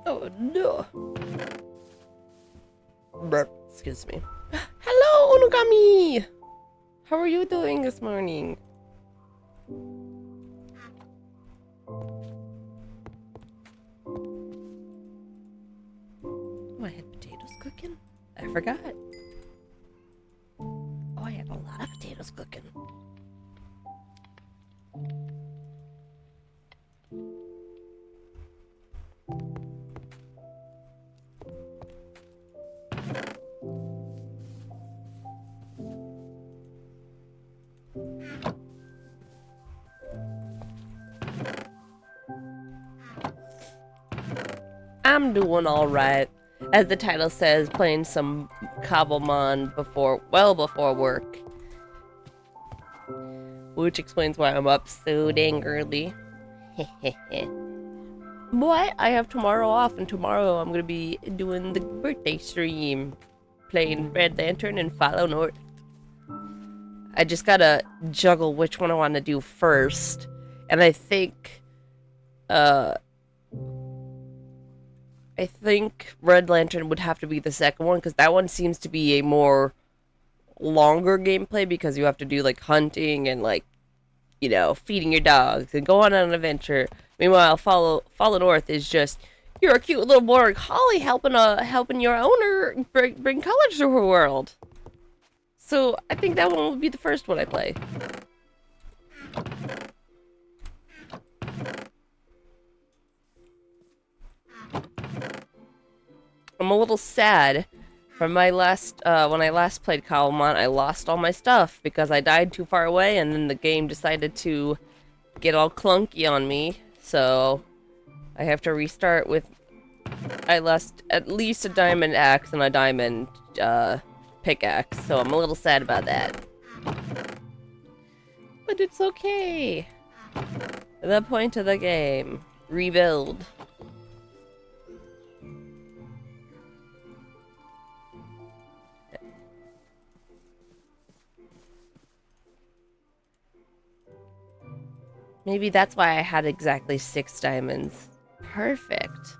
Oh no. Burp. Excuse me. Hello, Onogami! How are you doing this morning? Oh, I had potatoes cooking? I forgot. Oh, I had a lot of potatoes cooking. I'm doing alright. As the title says, playing some Cobblemon well before work. Which explains why I'm up so dang early. But I have tomorrow off, and tomorrow I'm gonna be doing the birthday stream. Playing Red Lantern and Follow North. I just gotta juggle which one I want to do first. And I think Red Lantern would have to be the second one, because that one seems to be a more longer gameplay, because you have to do like hunting and like, you know, feeding your dogs and go on an adventure. Meanwhile, Follow North is just, you're a cute little boring Holly helping your owner bring colors to her world. So I think that one would be the first one I play. I'm a little sad. From my last, when I last played Cobblemon, I lost all my stuff because I died too far away, and then the game decided to get all clunky on me. So I have to restart with. I lost at least a diamond axe and a diamond pickaxe, so I'm a little sad about that. But it's okay. The point of the game: rebuild. Maybe that's why I had exactly 6 diamonds. Perfect.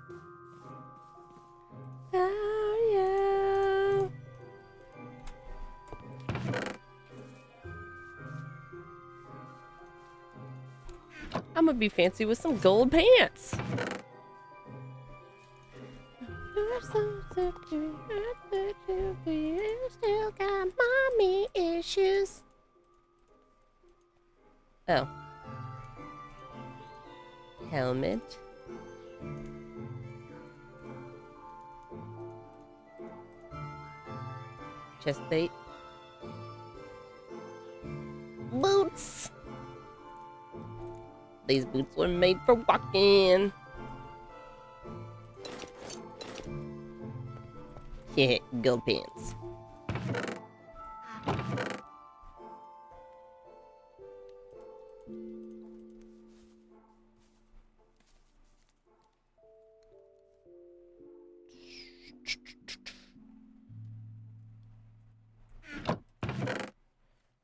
Oh, yeah. I'm gonna be fancy with some gold pants. Still got mommy issues. Oh. Helmet. Chest plate. Boots. These boots were made for walking. Yeah, gold pants.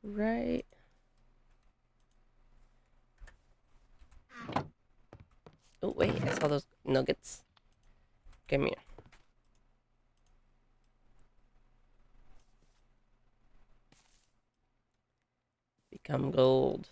Right. Oh, wait, I saw those nuggets. Come here. Become gold.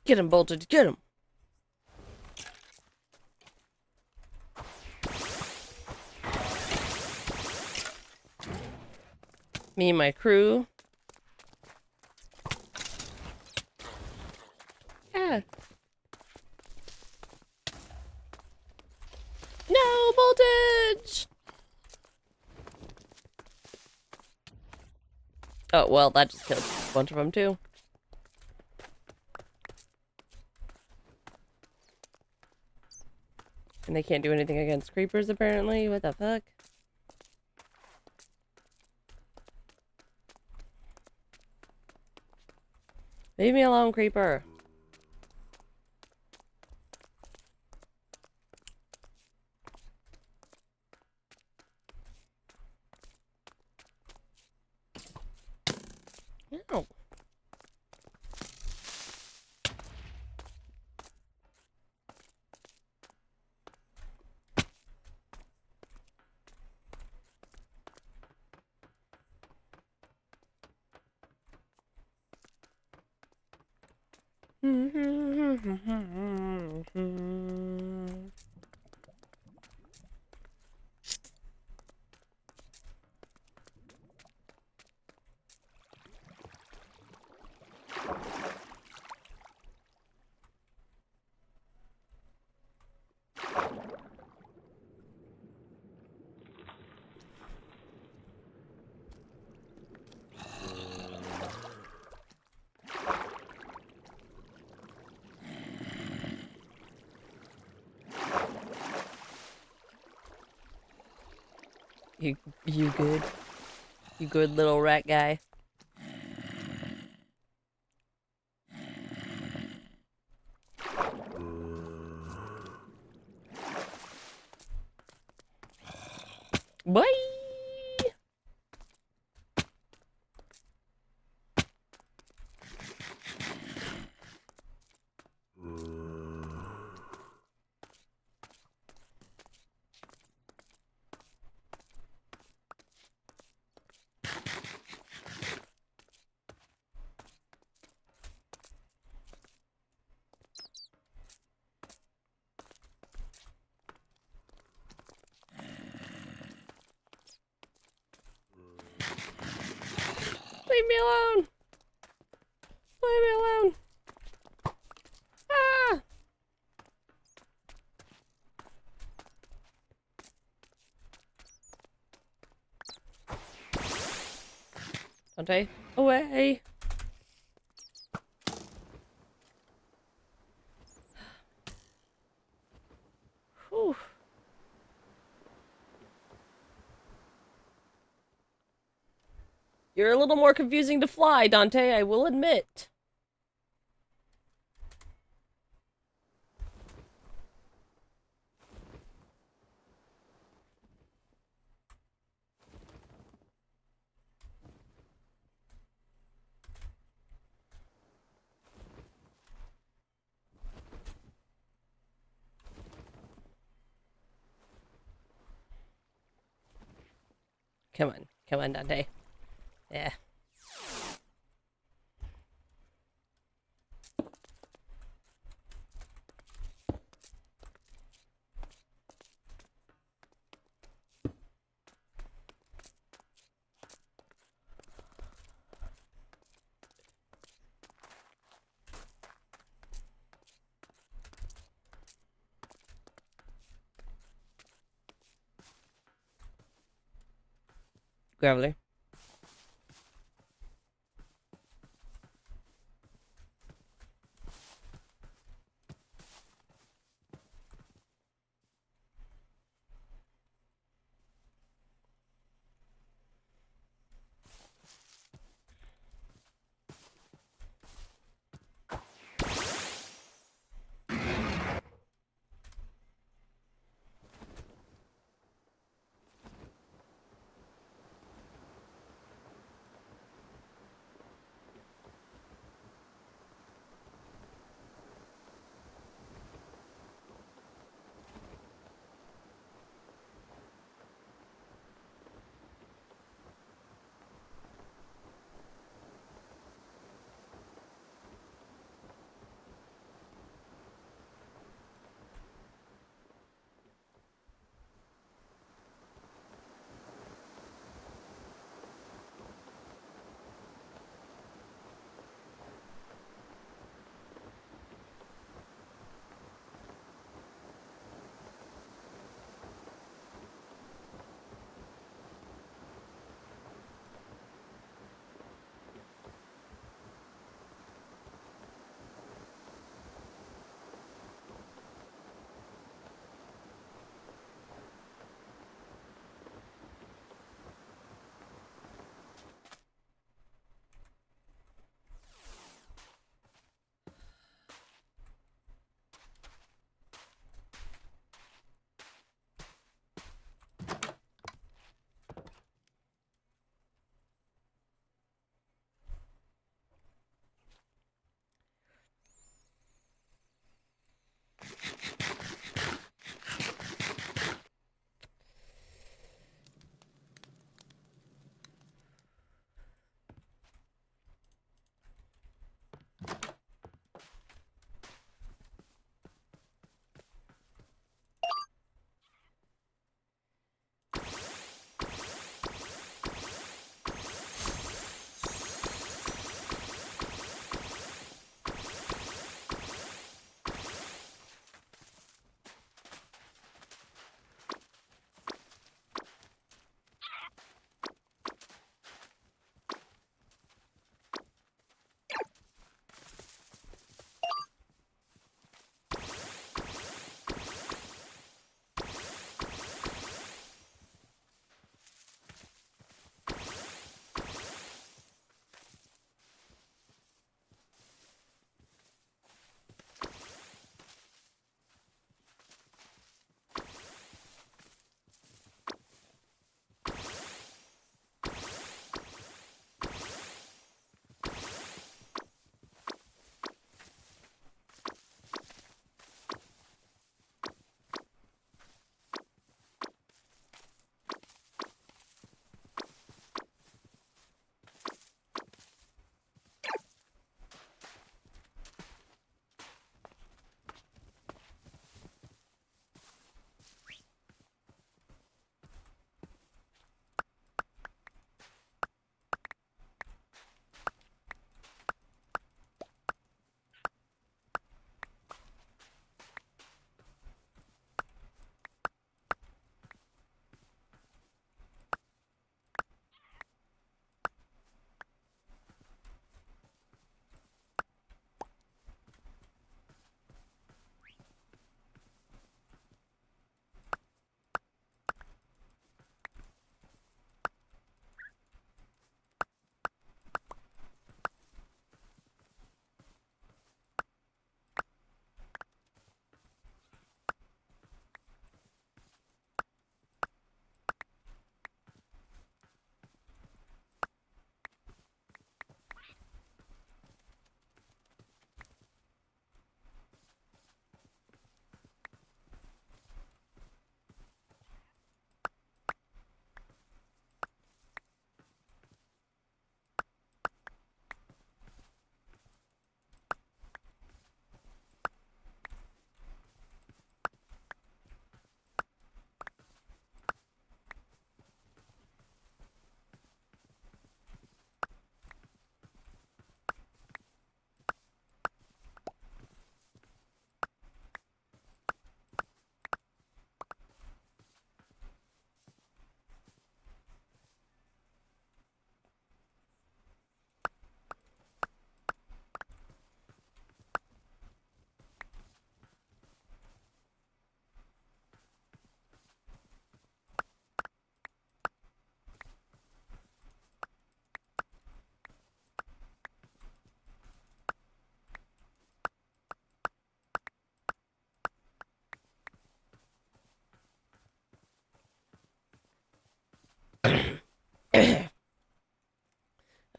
Get him, Bolted. Get him. Me and my crew. Yeah. No, voltage! Oh, well, that just killed a bunch of them, too. And they can't do anything against creepers, apparently. What the fuck? Leave me alone, creeper. No. You good? You good little rat guy? Bye! Leave me alone! Leave me alone! Ah! Dante, away! Whew. You're a little more confusing to fly, Dante, I will admit. Come on, Dante. Yeah. Graveler.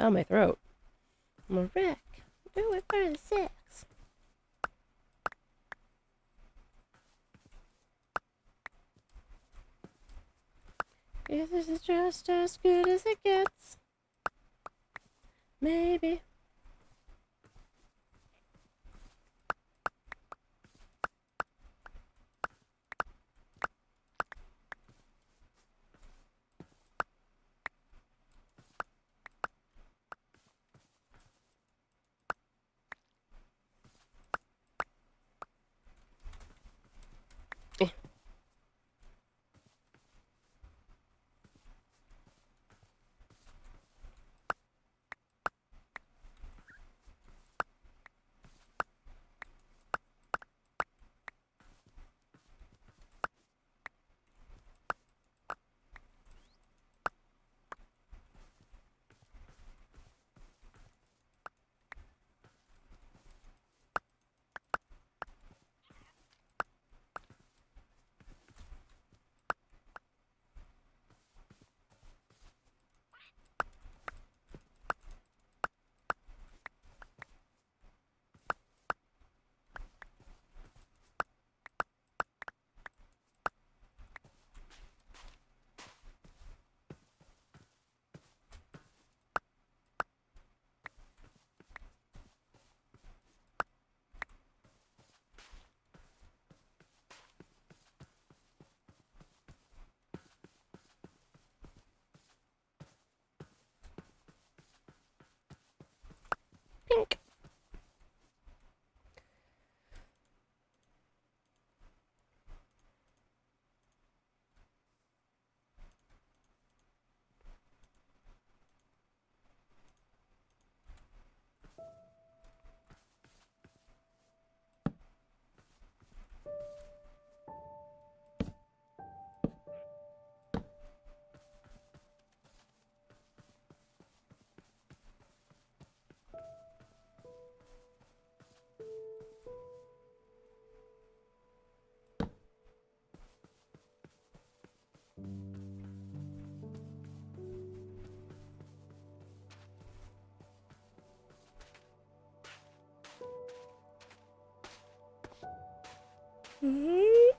Oh, my throat. I'm a wreck. Do it for the sex. This is just as good as it gets. Maybe. Pink. Mm-hmm.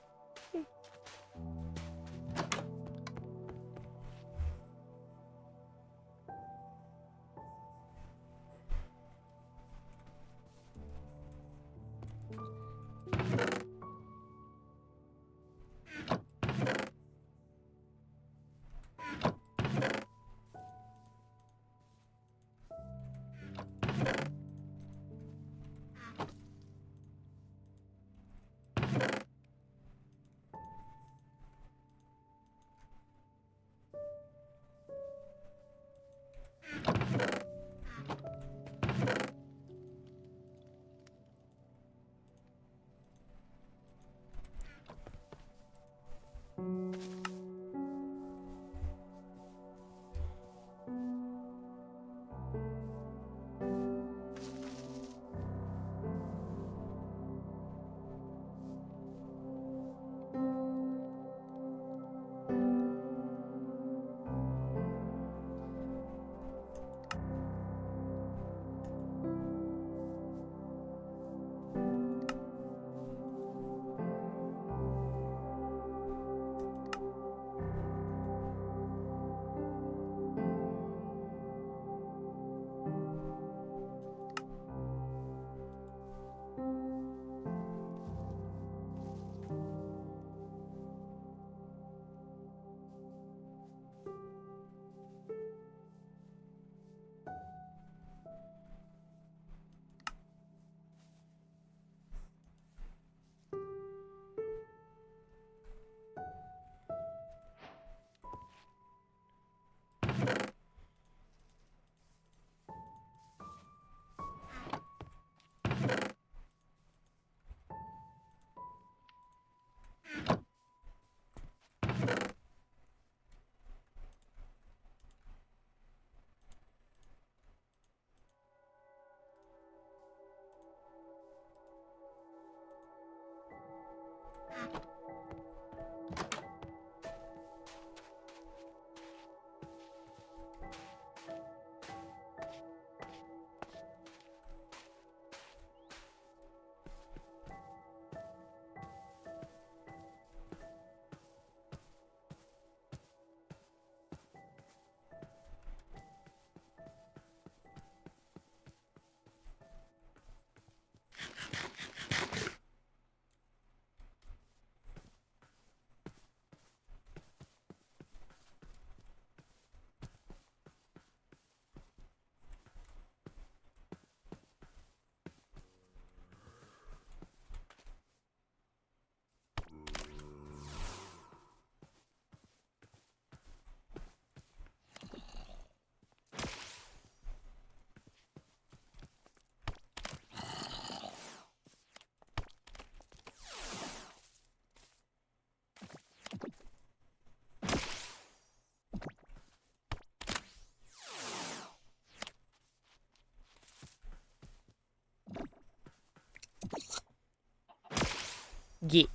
Get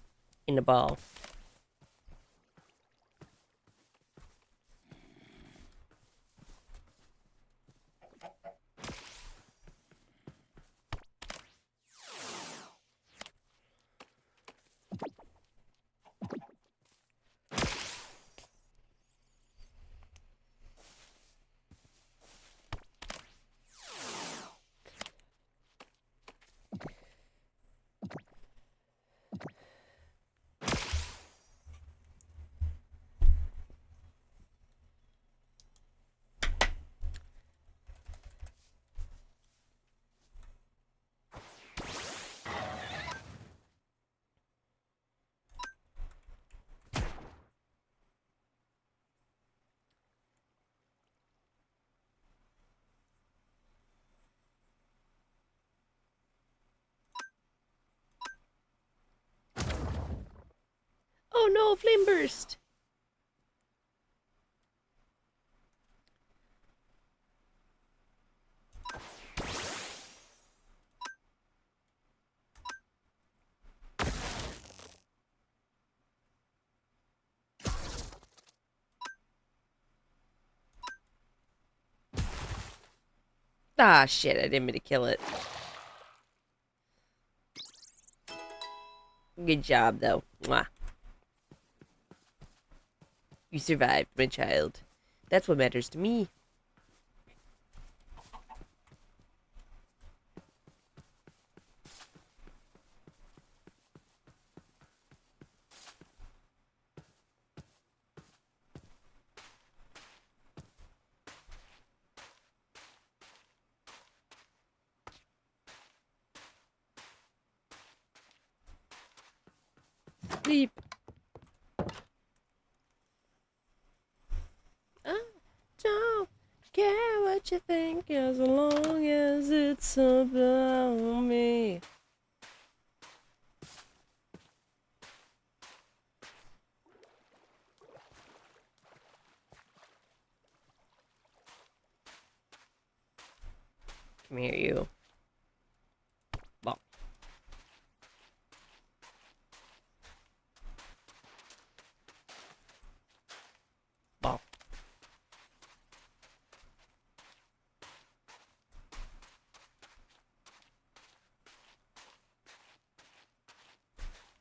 in the ball. Oh no, flame burst! Ah, shit, I didn't mean to kill it. Good job, though. Mwah. You survived, my child. That's what matters to me. Sleep. I don't care what you think as long as it's about me. Come here, you. Ball. Ball.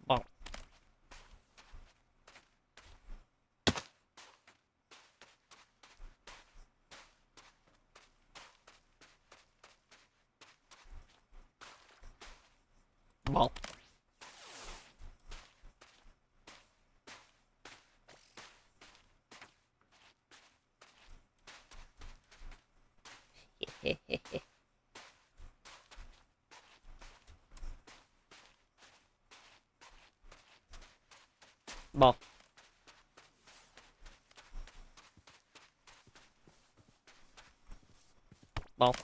Ball. Ball. Ball. Ball.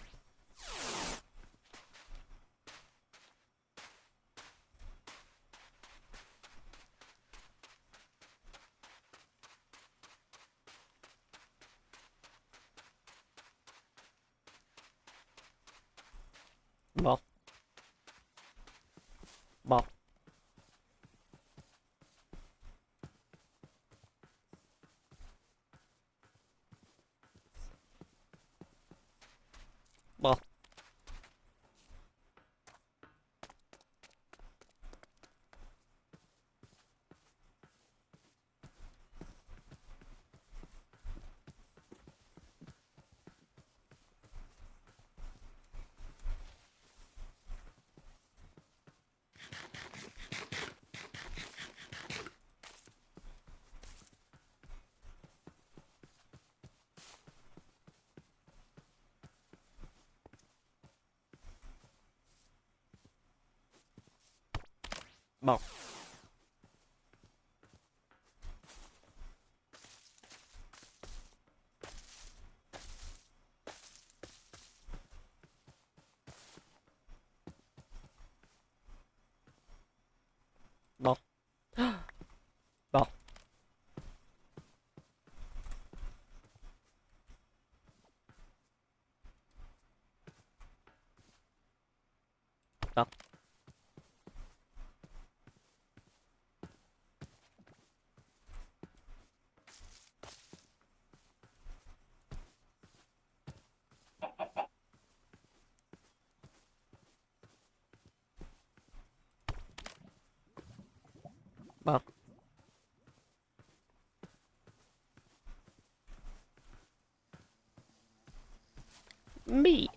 Ball. Ball. Ball. Ball. Ball. Ball. Ball. Well, me.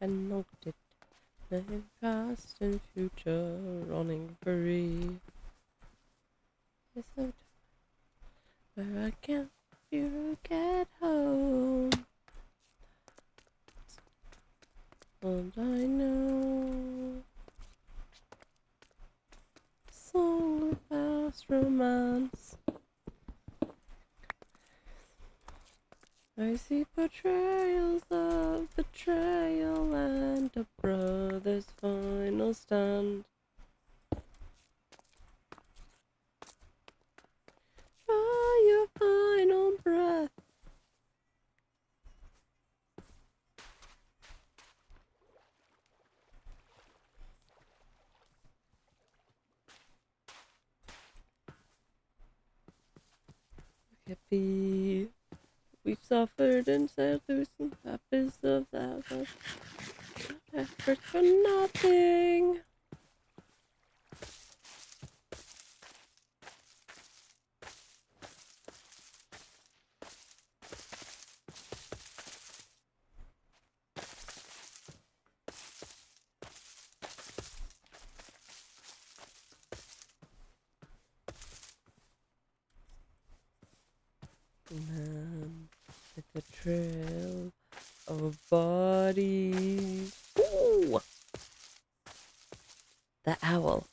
I knocked it. Living past and future, running free. It's so where I can't you get home. And I know song of past romance. I see portrayals of betrayal and a brother's final stand. Try your final breath. Happy. We've suffered and said through some habits of thousands. Effort for nothing. Man, it's a trail of bodies. Ooh! The owl.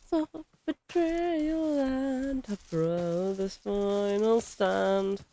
Soft betrayal and a brother's final stand.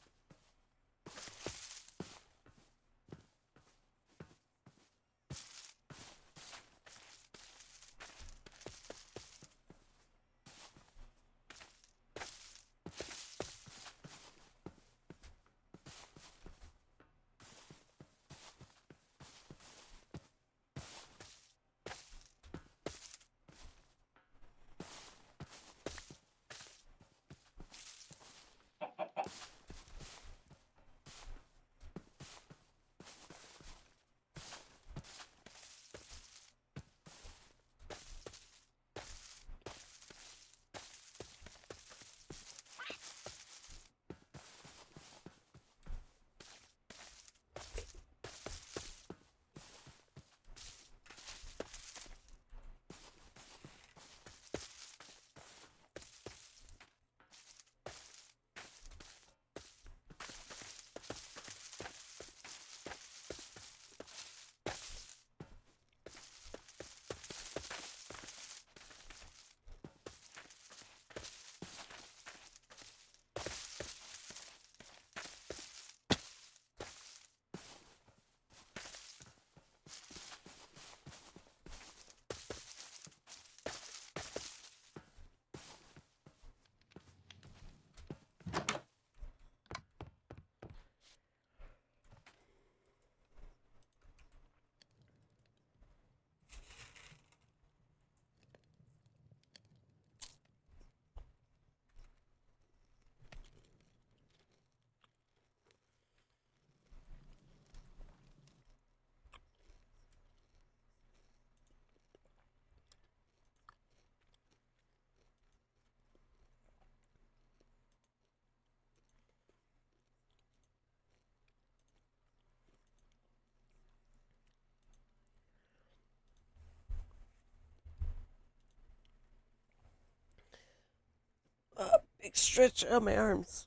Big stretch on my arms.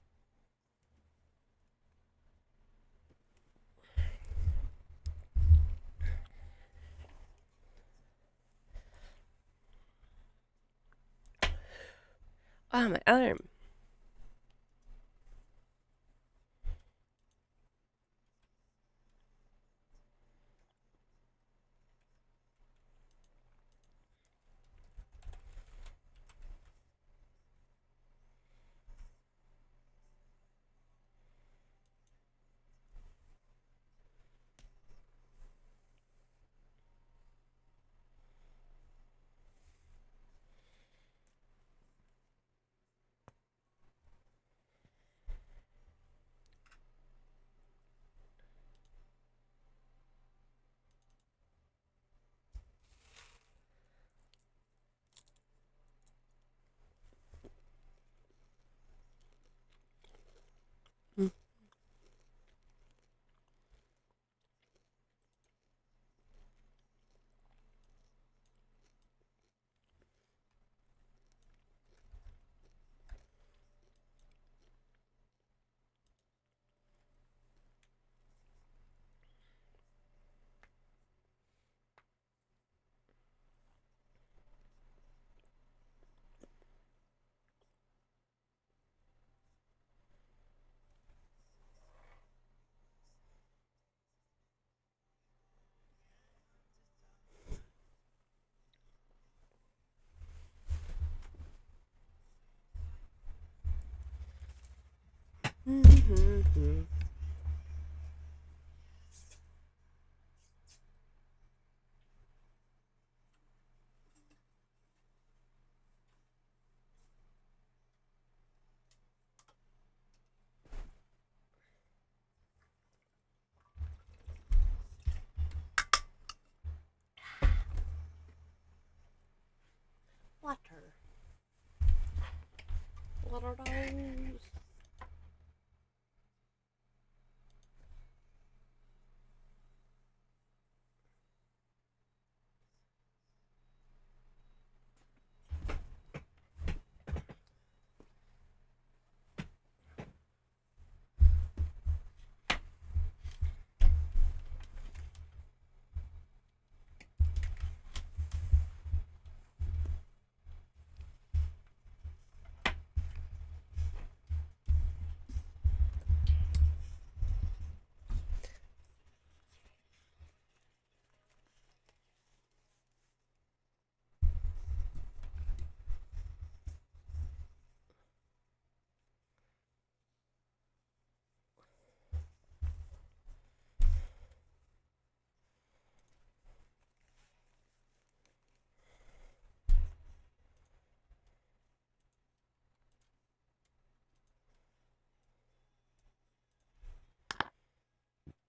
Oh, my arm. Water. What are those?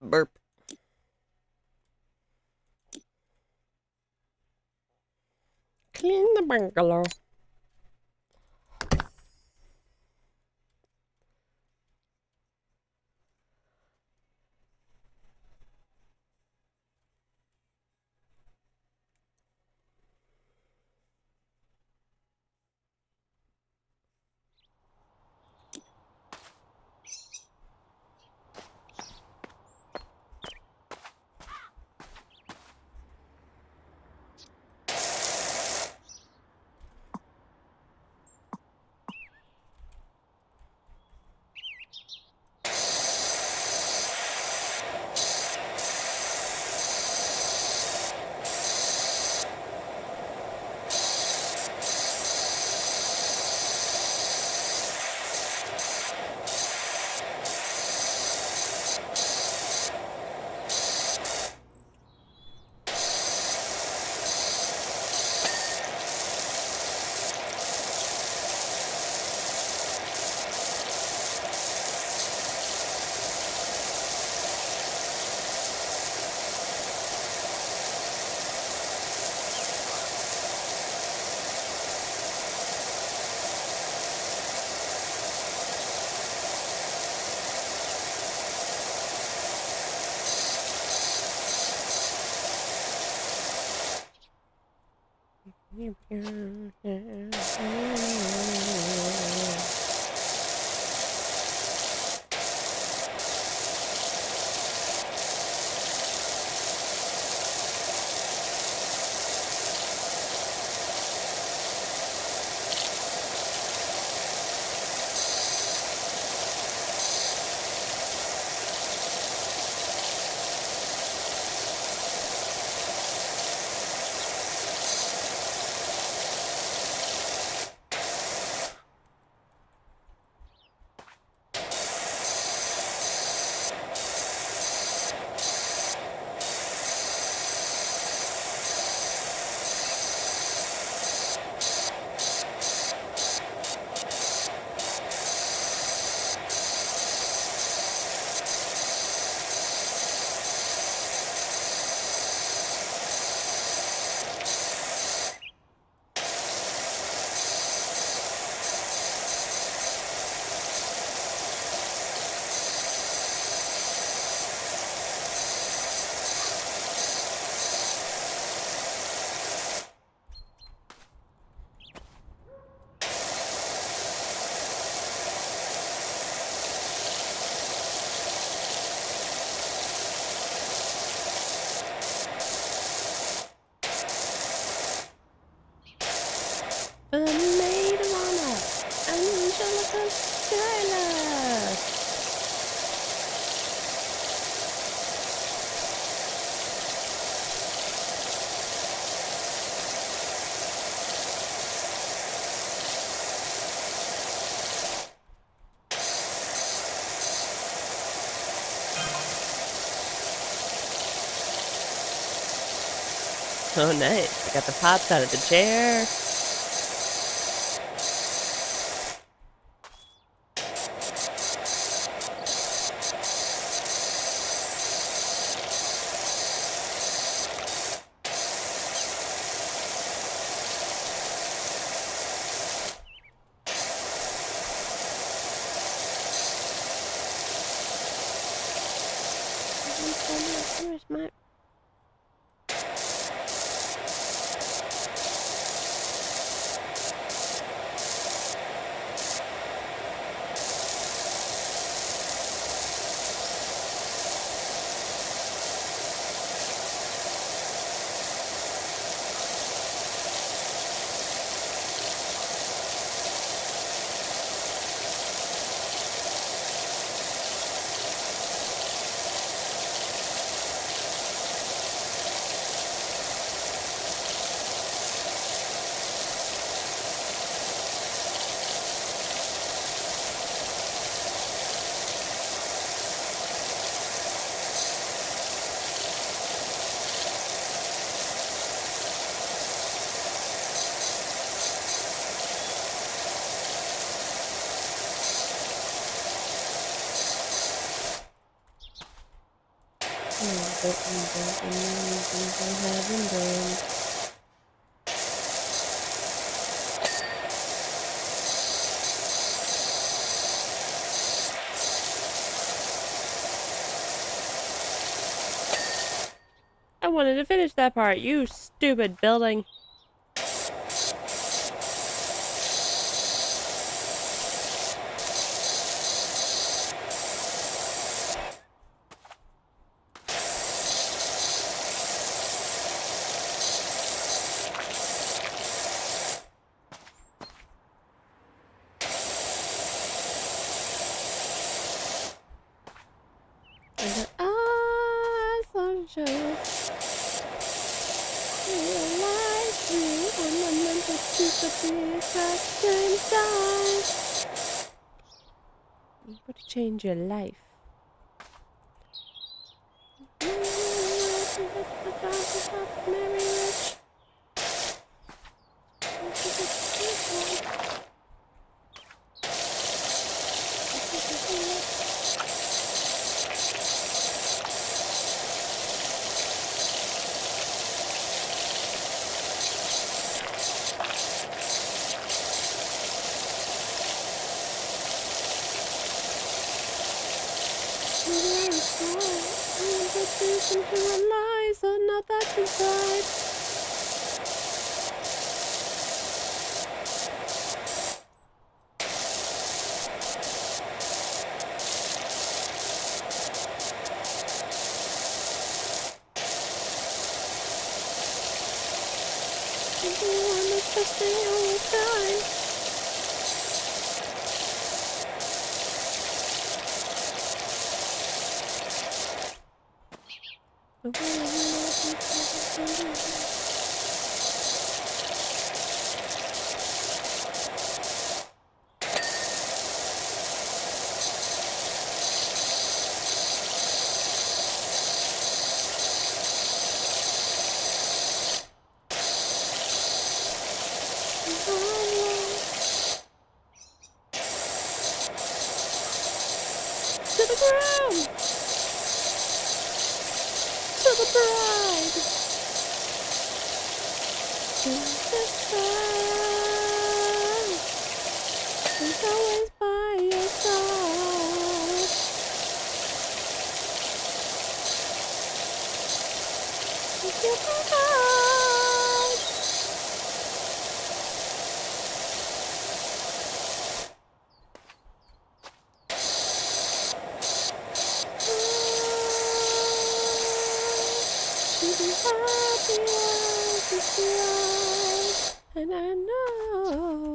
Burp. Clean the bungalow. A maid of honor, Angelica Schuyler. Oh, nice. I got the pots out of the chair. Where's my... I wanted to finish that part, you stupid building. But to change your life. To realize or not that's inside. Everyone is trusting all the time. To the ground! To the bride! To the side! She's always by your side! She's your bride! To be happy as you fly. And I know.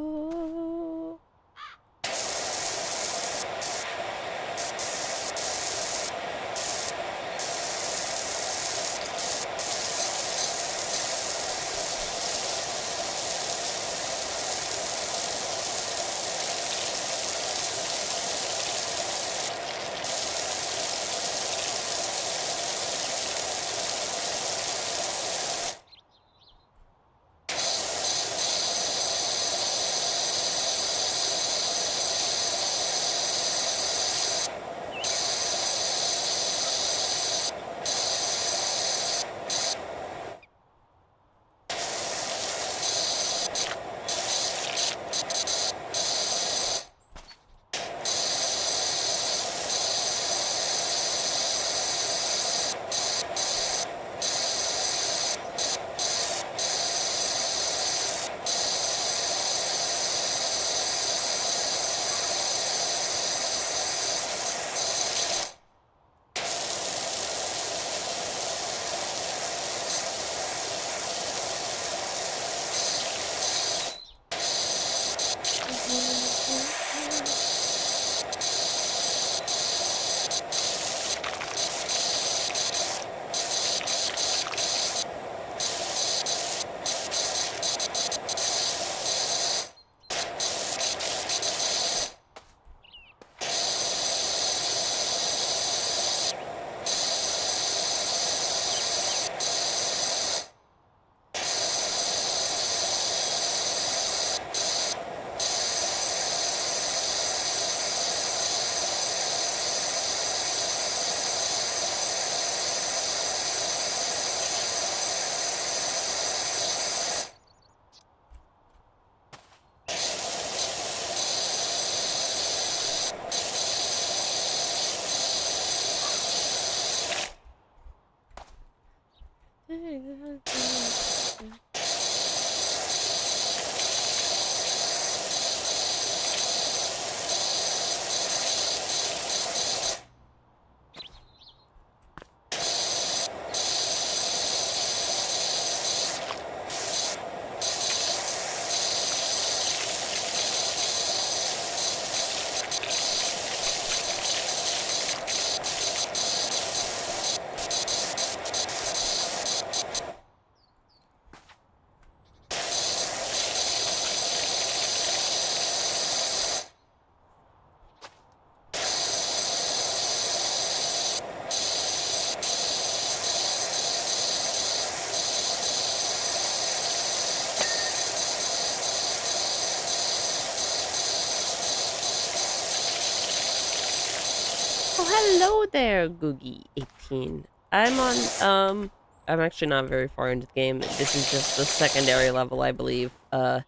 Oh, hello there, Googie18. I'm actually not very far into the game. This is just the secondary level, I believe. Wow,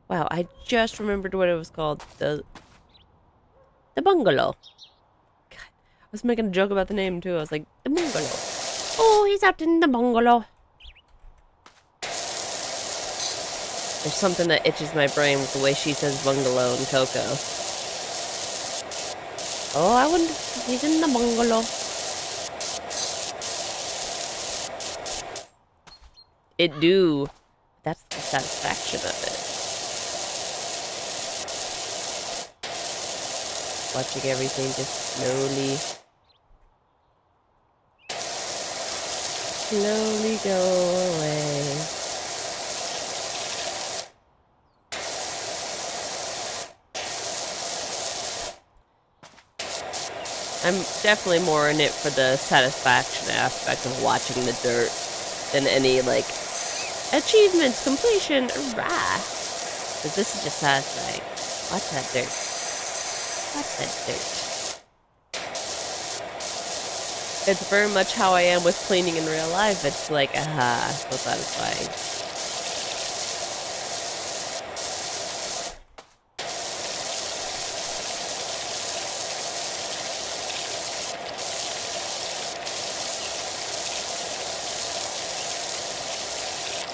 I just remembered what it was called. The bungalow. God, I was making a joke about the name, too. I was like, the bungalow. Oh, he's out in the bungalow. There's something that itches my brain with the way she says bungalow in Coco. Oh, I wonder if he's in the bungalow. It do. That's the satisfaction of it. Watching everything just slowly go away. I'm definitely more in it for the satisfaction aspect of watching the dirt than any, like, achievements, completion, rah. Because this is just satisfying. Watch that dirt. Watch that dirt. It's very much how I am with cleaning in real life. It's like, aha, so satisfying.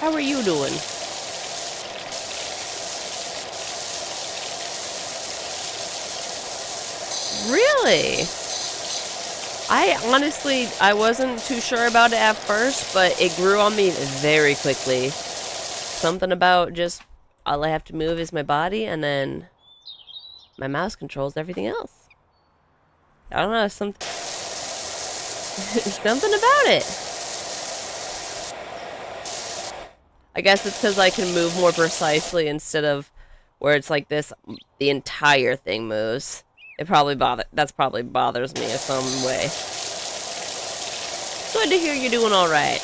How are you doing? Really? I wasn't too sure about it at first, but it grew on me very quickly. something about just all I have to move is my body, and then my mouse controls everything else. I don't know, something about it. I guess it's because I can move more precisely instead of where it's like this, the entire thing moves. That's probably bothers me in some way. Good to hear you're doing all right.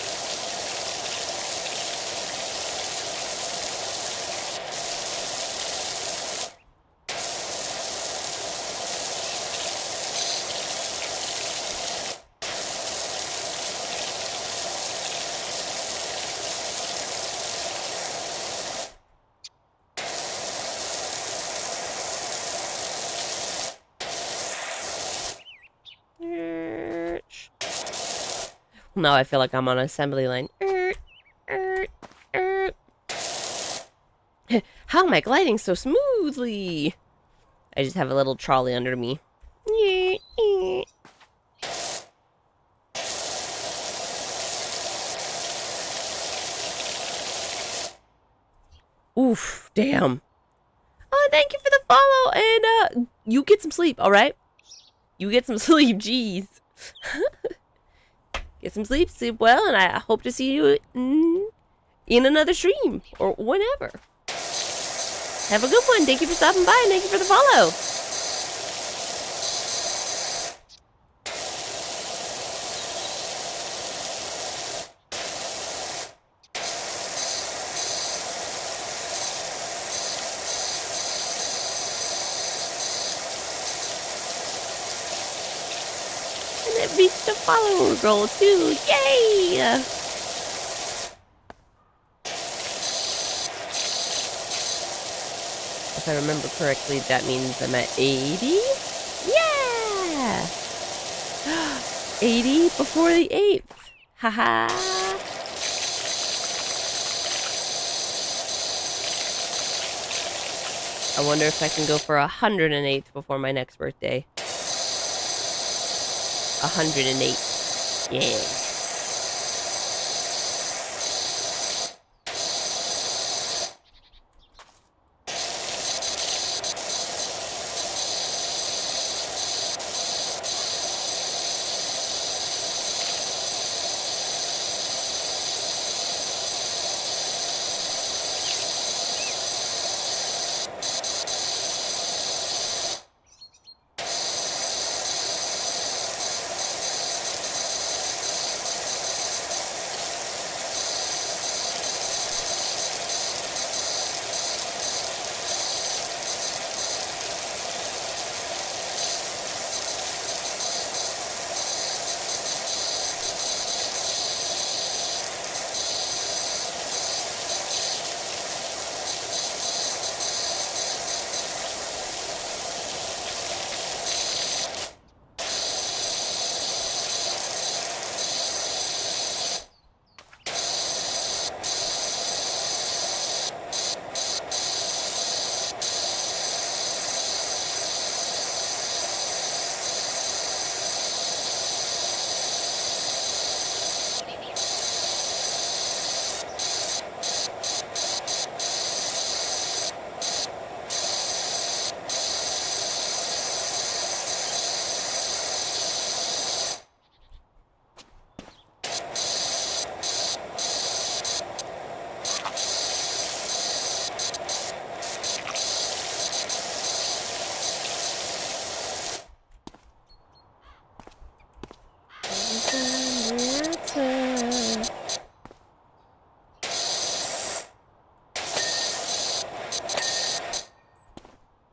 Now I feel like I'm on an assembly line. How am I gliding so smoothly? I just have a little trolley under me. Oof, damn. Oh, thank you for the follow, and you get some sleep, alright? You get some sleep, jeez. Get some sleep, sleep well, and I hope to see you in another stream, or whenever. Have a good one. Thank you for stopping by, and thank you for the follow. And it reached the follower goal, too. Yay! If I remember correctly, that means I'm at 80? Yeah! 80 before the 8th. Haha. I wonder if I can go for 108th before my next birthday. 108. Yeah.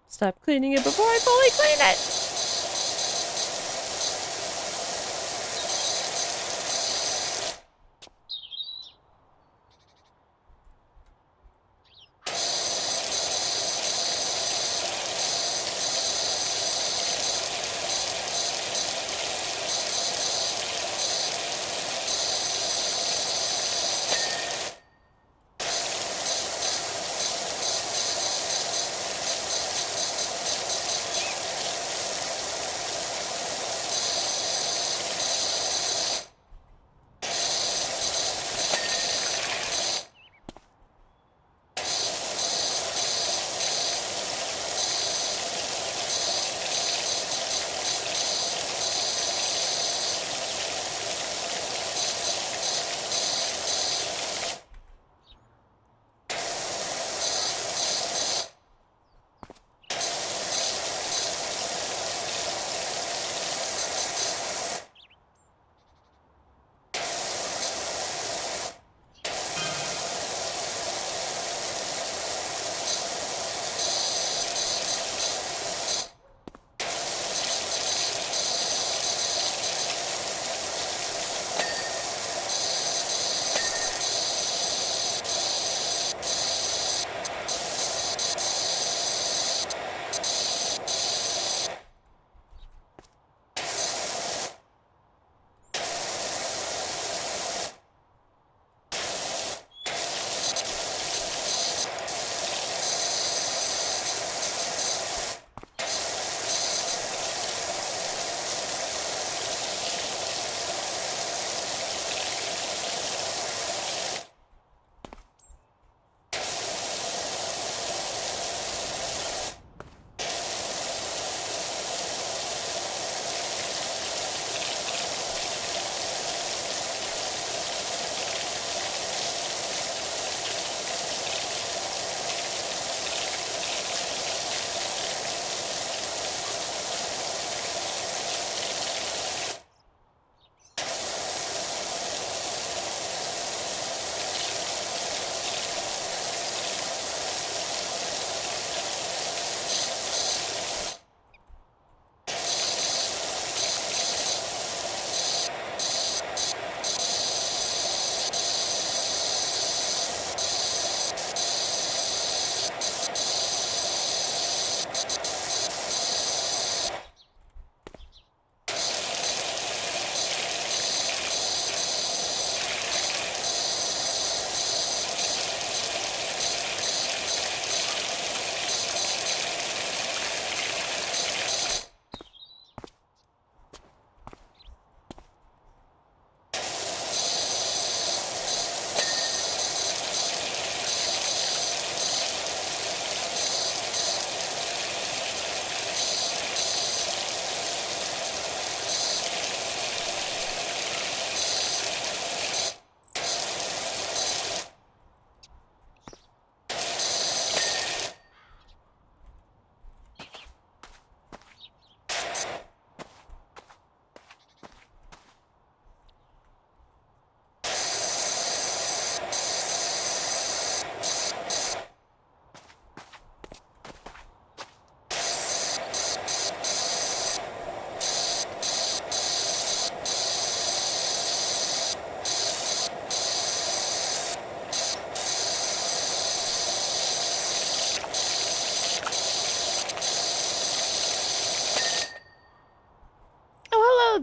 Stop cleaning it before I fully clean it!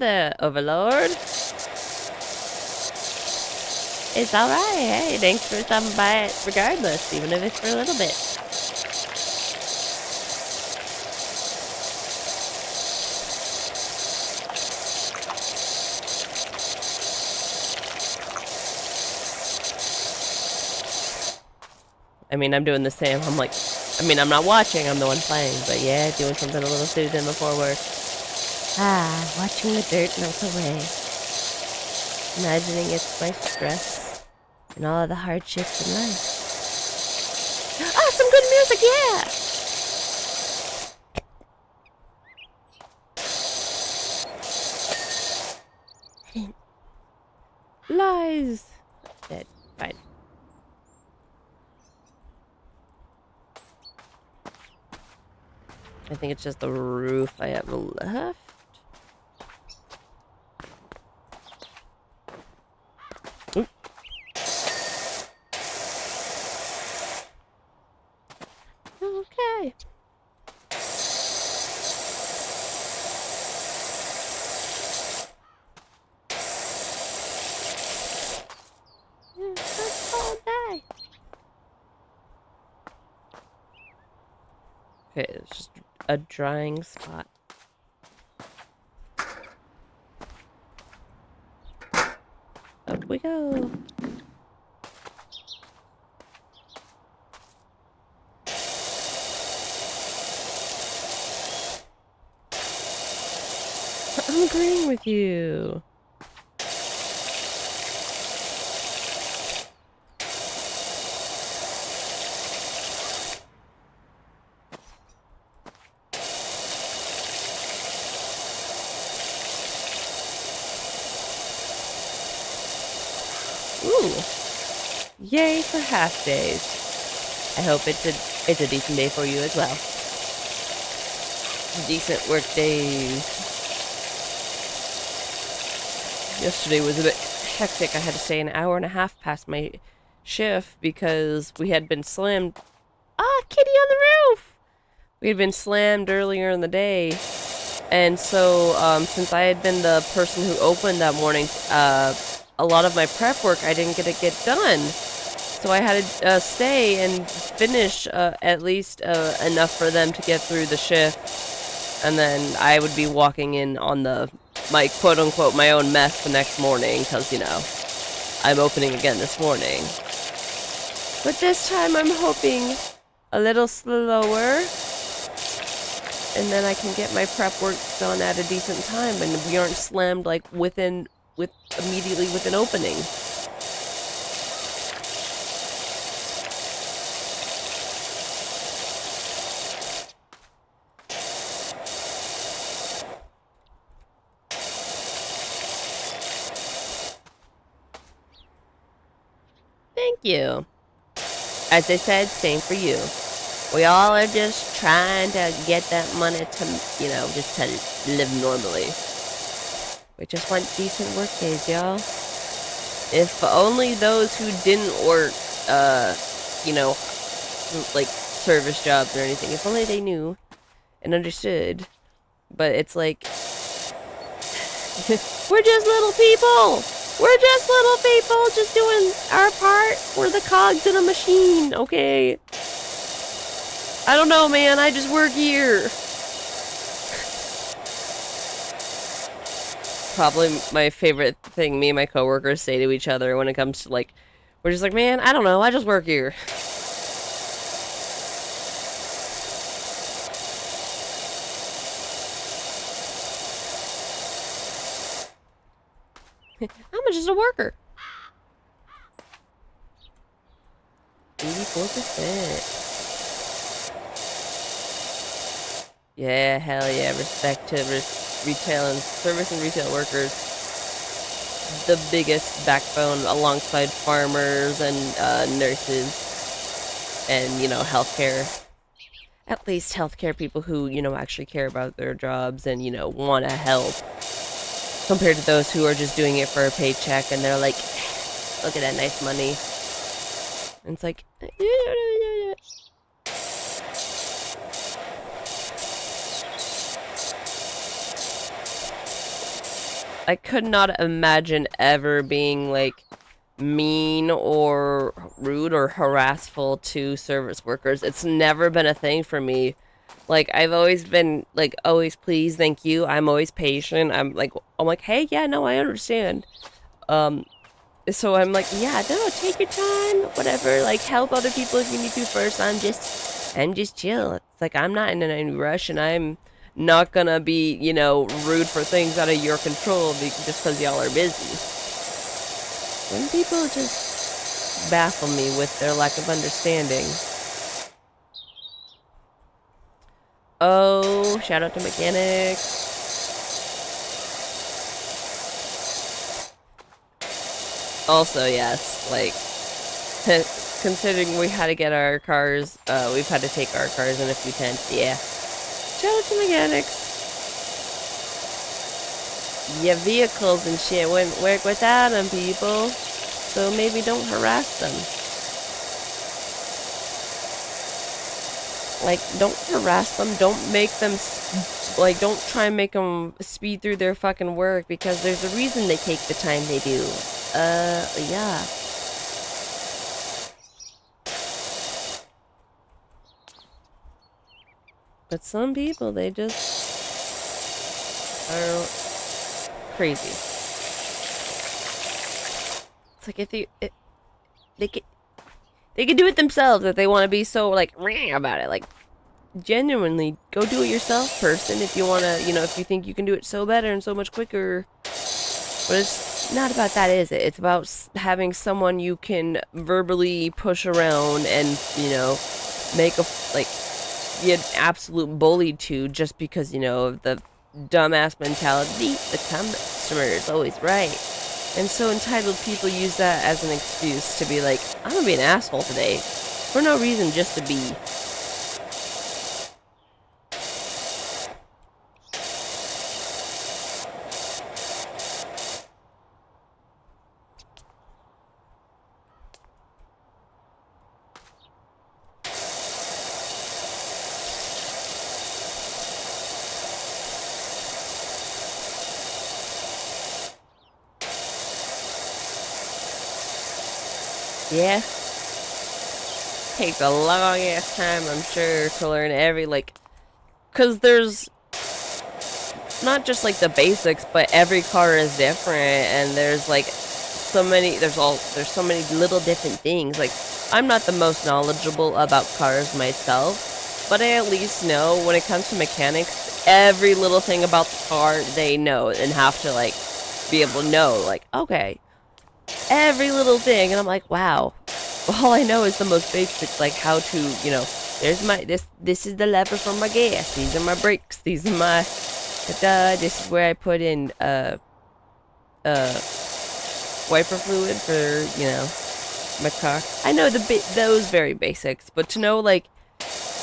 there, Overlord. It's alright, hey, thanks for stopping by it regardless, even if it's for a little bit. I mean, I'm doing the same. I'm like, I mean, I'm not watching, I'm the one playing, but yeah, doing something a little soothing before work. Ah, watching the dirt melt away. Imagining it's my stress and all of the hardships in life. Ah, some good music, yeah! Lies! Dead. Fine. I think it's just the roof I have left. Oop. Okay. Yeah, that's all day. Okay, it's just a drying spot. Up we go. I'm agreeing with you. Ooh. Yay for half days. I hope it's a decent day for you as well. Decent work days. Yesterday was a bit hectic. I had to stay an hour and a half past my shift because we had been slammed. Ah, kitty on the roof! We had been slammed earlier in the day. And so, since I had been the person who opened that morning, a lot of my prep work I didn't get to get done. So I had to stay and finish at least enough for them to get through the shift. And then I would be walking in on my quote-unquote my own mess the next morning because, you know, I'm opening again this morning. But this time I'm hoping a little slower. And then I can get my prep work done at a decent time and we aren't slammed like immediately within opening. Thank you. As I said, same for you. We all are just trying to get that money to, you know, just to live normally. We just want decent work days, y'all. If only those who didn't work, you know, like service jobs or anything, if only they knew and understood. But it's like, we're just little people! We're just little people just doing our part. We're the cogs in a machine, okay? I don't know, man. I just work here. Probably my favorite thing me and my coworkers say to each other when it comes to, like, we're just like, man, I don't know. I just work here. I'm just a worker. 84%. Yeah, hell yeah. Respect to retail and service and retail workers. The biggest backbone alongside farmers and nurses and, you know, healthcare. At least healthcare people who, you know, actually care about their jobs and, you know, want to help. Compared to those who are just doing it for a paycheck and they're like, look at that nice money. And it's like, I could not imagine ever being like mean or rude or harassful to service workers. It's never been a thing for me. Like I've always been like always please, thank you. I'm always patient. I'm like, hey, yeah, no, I understand. Um so I'm like, yeah, no, take your time, whatever. Like help other people if you need to first. I'm just chill. It's like I'm not in any rush and I'm not gonna be, rude for things out of your control just because y'all are busy. Some people just baffle me with their lack of understanding. Oh, shout out to mechanics. Also, yes, like, considering we had to get our cars, we've had to take our cars in a few times, yeah. Shout out to mechanics. Your vehicles and shit wouldn't work without them, people. So maybe don't harass them. Like, don't harass them. Don't make them, don't try and make them speed through their fucking work because there's a reason they take the time they do. Yeah. But some people, they just are crazy. It's like if they can do it themselves if they want to be so like about it. Like genuinely, go do it yourself, person. If you want to, if you think you can do it so better and so much quicker. But it's not about that, is it? It's about having someone you can verbally push around and make a be an absolute bully to just because of the dumbass mentality. The customer is always right. And so entitled people use that as an excuse to be like, I'm gonna be an asshole today. For no reason, just to be. Yeah. Takes a long ass time, I'm sure, to learn every, cause there's not just like the basics, but every car is different, and there's there's so many little different things. Like, I'm not the most knowledgeable about cars myself, but I at least know when it comes to mechanics, every little thing about the car they know and have to be able to know, okay, every little thing, and I'm like, wow. All I know is the most basics, like how to, there's this is the lever for my gas, these are my brakes, these are my, this is where I put in, wiper fluid for, my car. I know those very basics, but to know,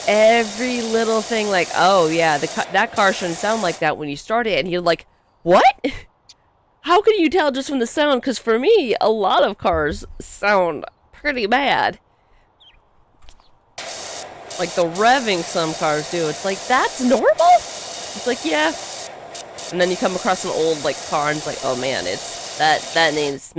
every little thing, oh yeah, that car shouldn't sound like that when you start it, and you're like, what? How can you tell just from the sound? Because for me, a lot of cars sound pretty bad. Like the revving some cars do. It's like, that's normal? It's like, yeah. And then you come across an old car and it's like, oh man, it's that needs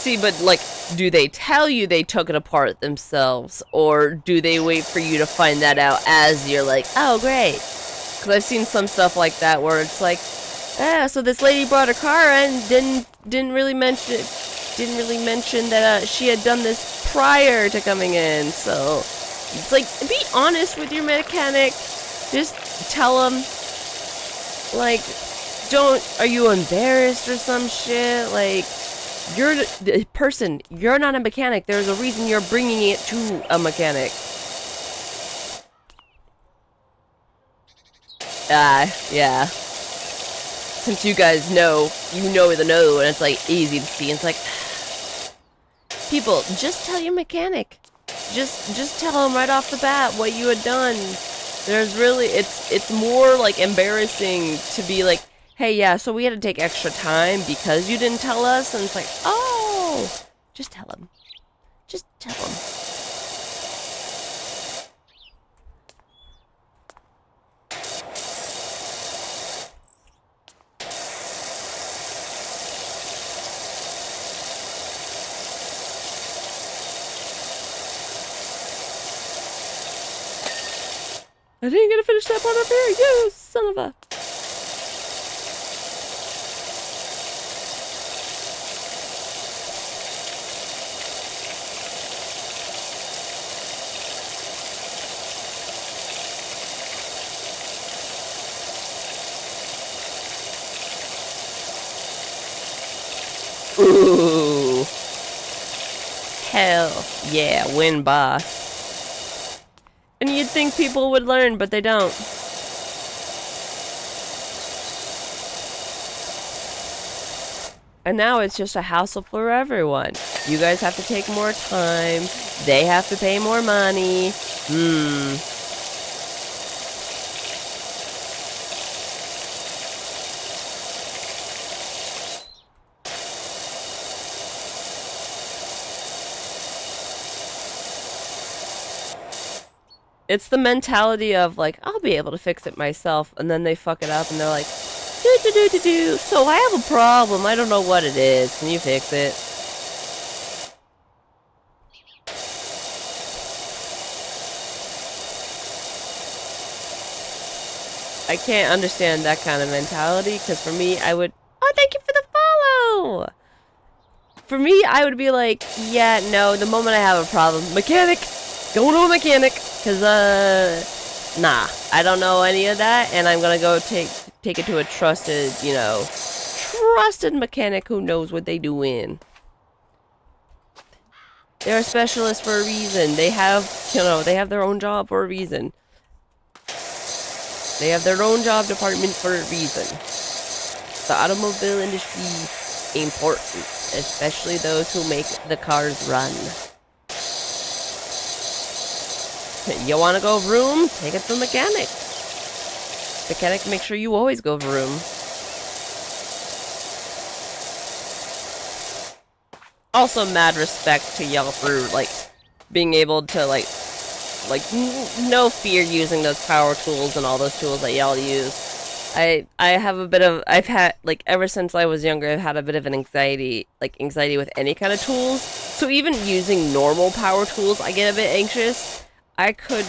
See, but do they tell you they took it apart themselves, or do they wait for you to find that out as you're like, oh great? Because I've seen some stuff like that where it's like, yeah, so this lady brought her car and didn't really mention that she had done this prior to coming in. So it's like, be honest with your mechanic. Just tell them, are you embarrassed or some shit? You're the person. You're not a mechanic. There's a reason you're bringing it to a mechanic. Yeah. Since you guys know, you know the no, and it's easy to see. And it's like, people, just tell your mechanic. Just tell him right off the bat what you had done. There's really, it's more embarrassing to be like, hey, yeah, so we had to take extra time because you didn't tell us, and it's like, oh, just tell him. Just tell him. I didn't get to finish that part up here. You son of a... Ooh. Hell yeah, win boss. And you'd think people would learn, but they don't. And now it's just a hassle for everyone. You guys have to take more time. They have to pay more money. It's the mentality of, like, I'll be able to fix it myself, and then they fuck it up, and they're like, do. So I have a problem. I don't know what it is. Can you fix it? I can't understand that kind of mentality, because for me, I would... Oh, thank you for the follow! For me, I would be like, yeah, no, the moment I have a problem, mechanic! Going to a mechanic! Because, nah, I don't know any of that, and I'm gonna go take it to a trusted, you know, trusted mechanic who knows what they doing. They're a specialist for a reason. They have, you know, they have their own job for a reason. They have their own job department for a reason. The automobile industry, important, especially those who make the cars run. You want to go vroom? Take it to the mechanic. Mechanic, make sure you always go vroom. Also, mad respect to y'all for, like, being able to, like, no fear using those power tools and all those tools that y'all use. I have a bit of, I've had, like, ever since I was younger, I've had a bit of an anxiety with any kind of tools. So even using normal power tools, I get a bit anxious. I could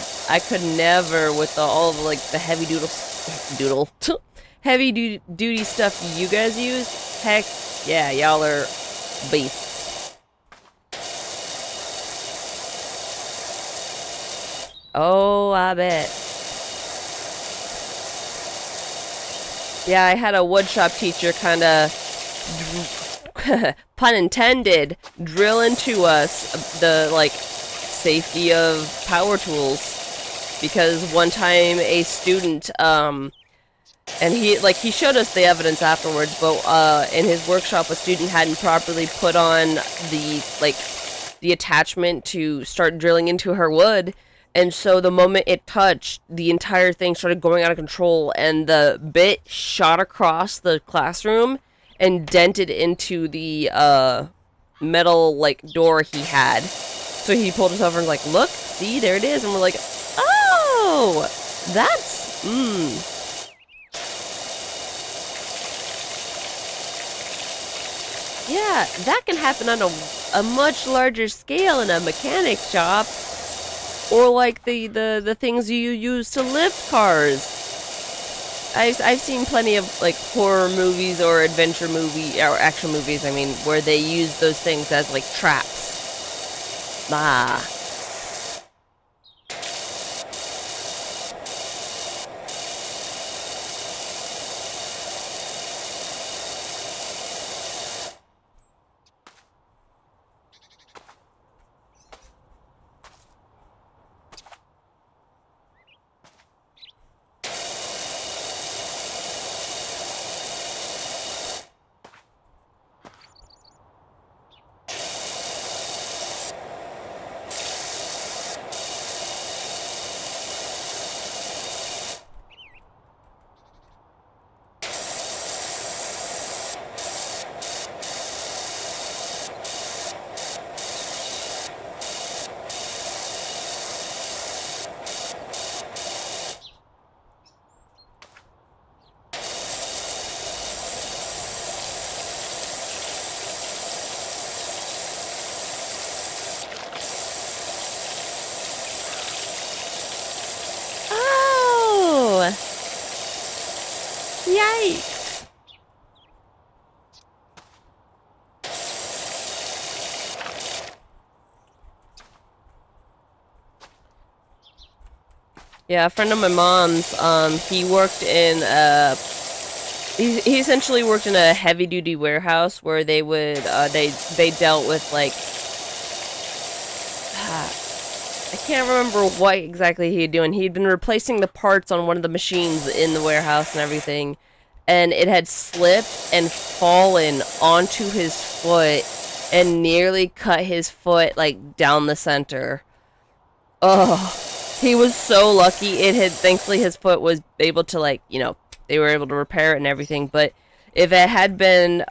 never with all of, like, the heavy duty stuff you guys use. Heck, yeah, y'all are beasts. Oh, I bet. Yeah, I had a woodshop teacher kind of, pun intended, drill into us the, like, safety of power tools, because one time a student, and he showed us the evidence afterwards, but in his workshop a student hadn't properly put on the attachment to start drilling into her wood, and so the moment it touched, the entire thing started going out of control, and the bit shot across the classroom and dented into the metal, like, door he had. So he pulled us over and like, look, see, there it is. And we're like, oh, that's, yeah, that can happen on a much larger scale in a mechanic shop. Or like the things you use to lift cars. I've seen plenty of, like, horror movies or adventure movie, or action movies, I mean, where they use those things as, like, traps. Ah. Yeah, a friend of my mom's, he worked in he essentially worked in a heavy duty warehouse where they would they dealt with like I can't remember what exactly he'd doing. He'd been replacing the parts on one of the machines in the warehouse and everything, and it had slipped and fallen onto his foot and nearly cut his foot like down the center. Oh, he was so lucky. It had thankfully his foot was able to like they were able to repair it and everything. But if it had been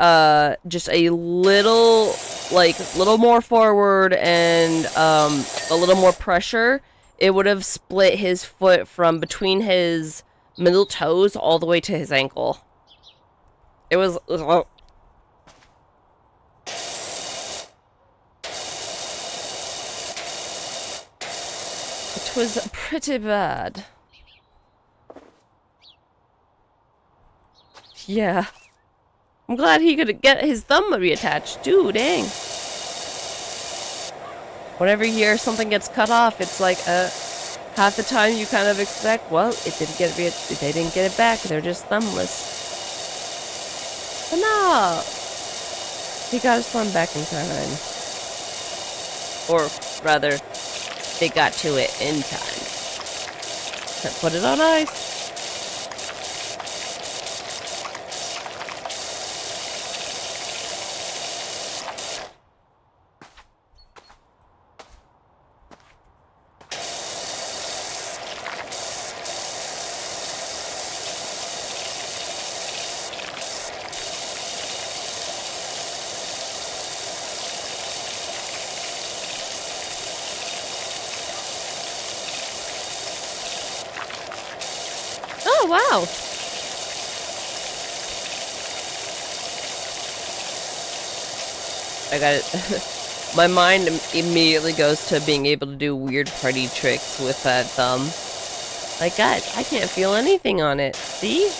just a little more forward and a little more pressure, it would have split his foot from between his middle toes all the way to his ankle. It was it was pretty bad. Yeah. I'm glad he could get his thumb reattached too, dang. Whenever you hear something gets cut off, it's like half the time you kind of expect, well, they didn't get it back, they're just thumbless. But no, he got his thumb back in time. Or rather, they got to it in time. Put it on ice. Oh, wow. I got it. My mind immediately goes to being able to do weird party tricks with that thumb. Like, guys, I can't feel anything on it. See?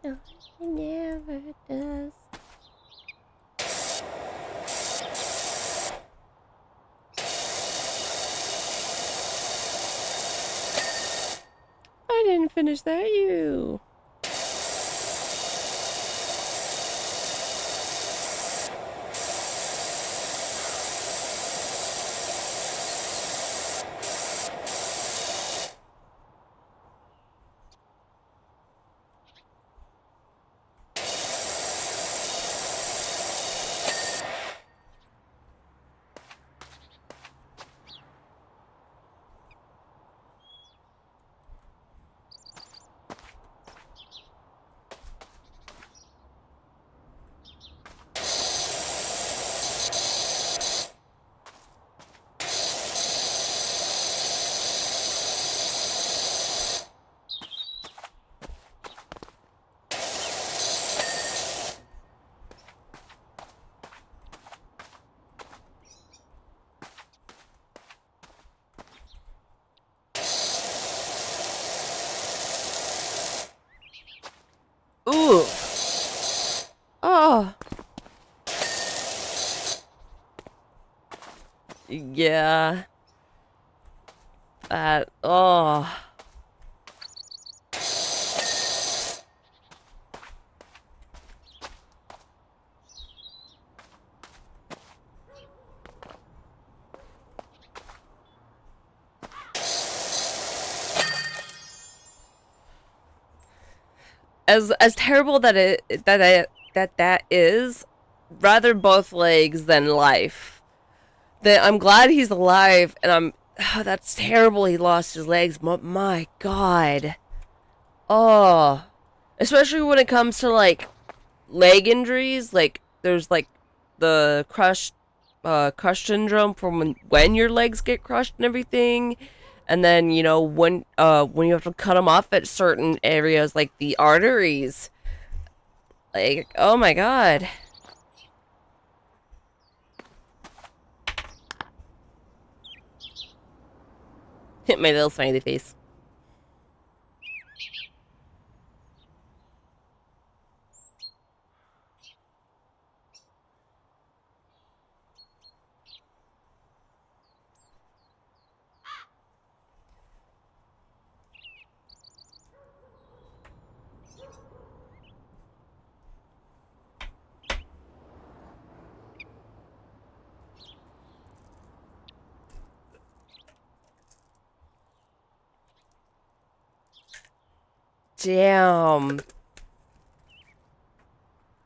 No, it never does. I didn't finish that, you. Ooh. Oh. Yeah. Oh. As terrible that is, rather both legs than life. That I'm glad he's alive, and Oh, that's terrible. He lost his legs. My God. Oh, especially when it comes to like leg injuries. Like there's like the crush syndrome from when your legs get crushed and everything, and then when you have to cut them off at certain areas like the arteries. Like, oh my God. Hit my little smiley face. Damn.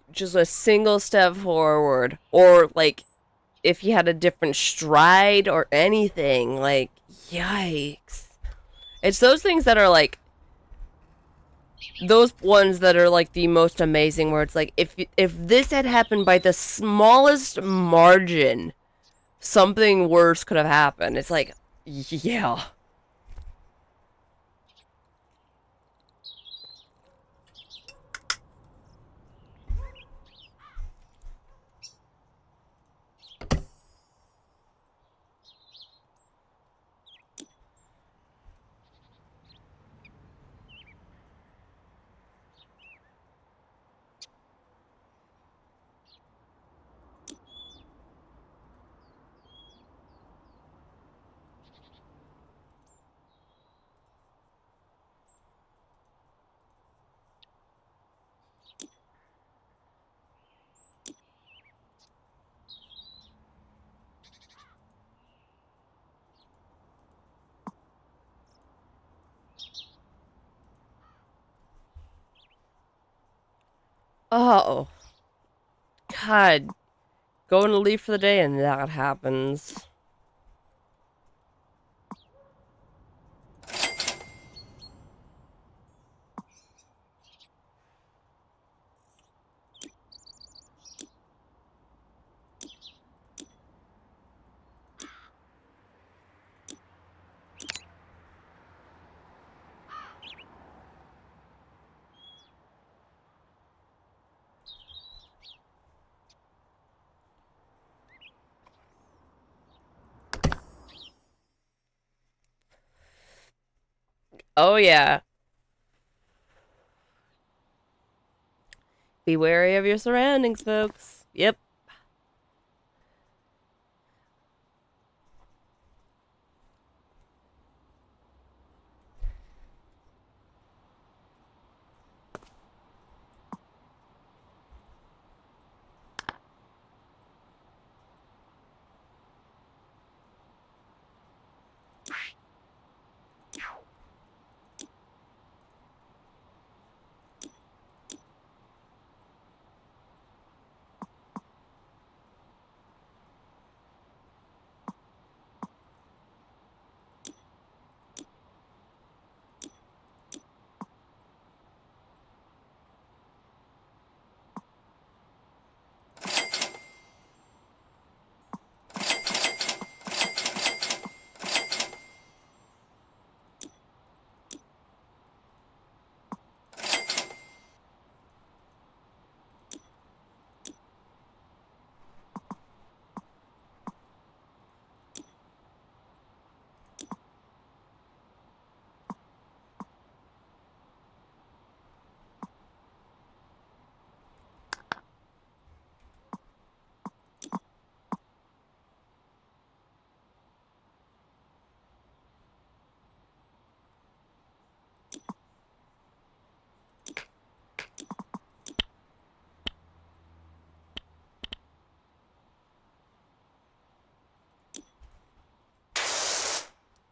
Just a single step forward. Or, like, if you had a different stride or anything. Like, yikes. It's those things that are, like, those ones that are, like, the most amazing, where it's like, if this had happened by the smallest margin, something worse could have happened. It's like, yeah. Oh, God. Going to leave for the day and that happens. Oh, yeah. Be wary of your surroundings, folks. Yep.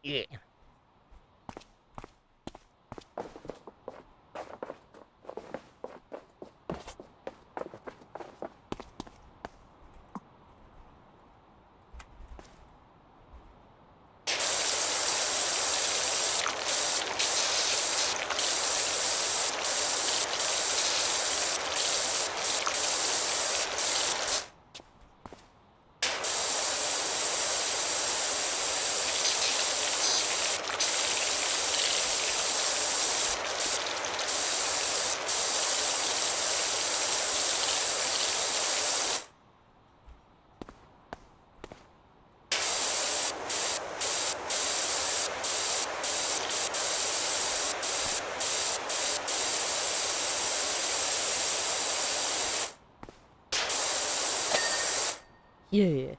Yeah. Yeah.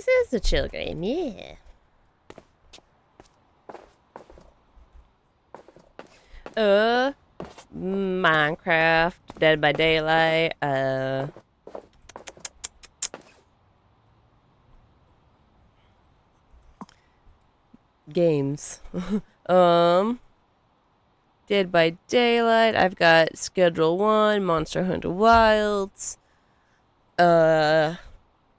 This is a chill game, yeah. Minecraft, Dead by Daylight, games. Dead by Daylight, I've got Schedule 1, Monster Hunter Wilds,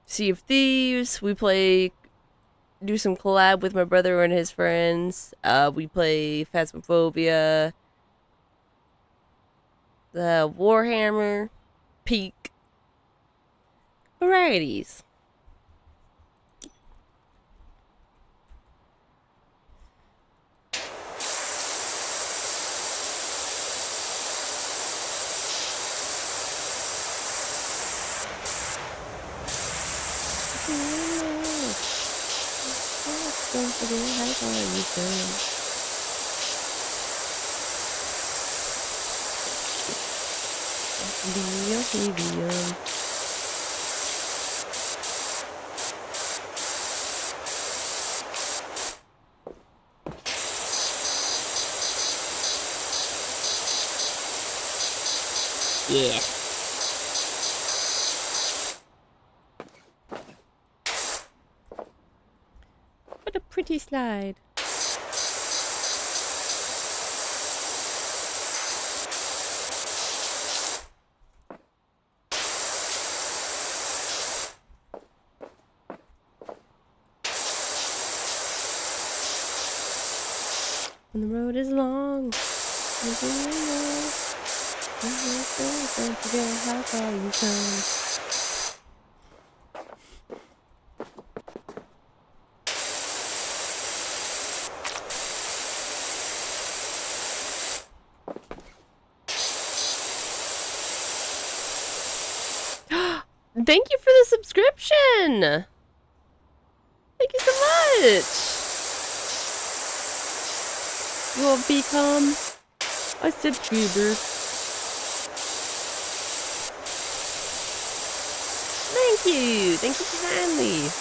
Sea of Thieves, do some collab with my brother and his friends, we play Phasmophobia, the Warhammer, Peak, varieties. Don't forget how far you come. Be your helium. Yeah. What a pretty slide. When the road is long, don't forget how far you come. Thank you for the subscription! Thank you so much! You will become a subscriber. Thank you! Thank you so kindly.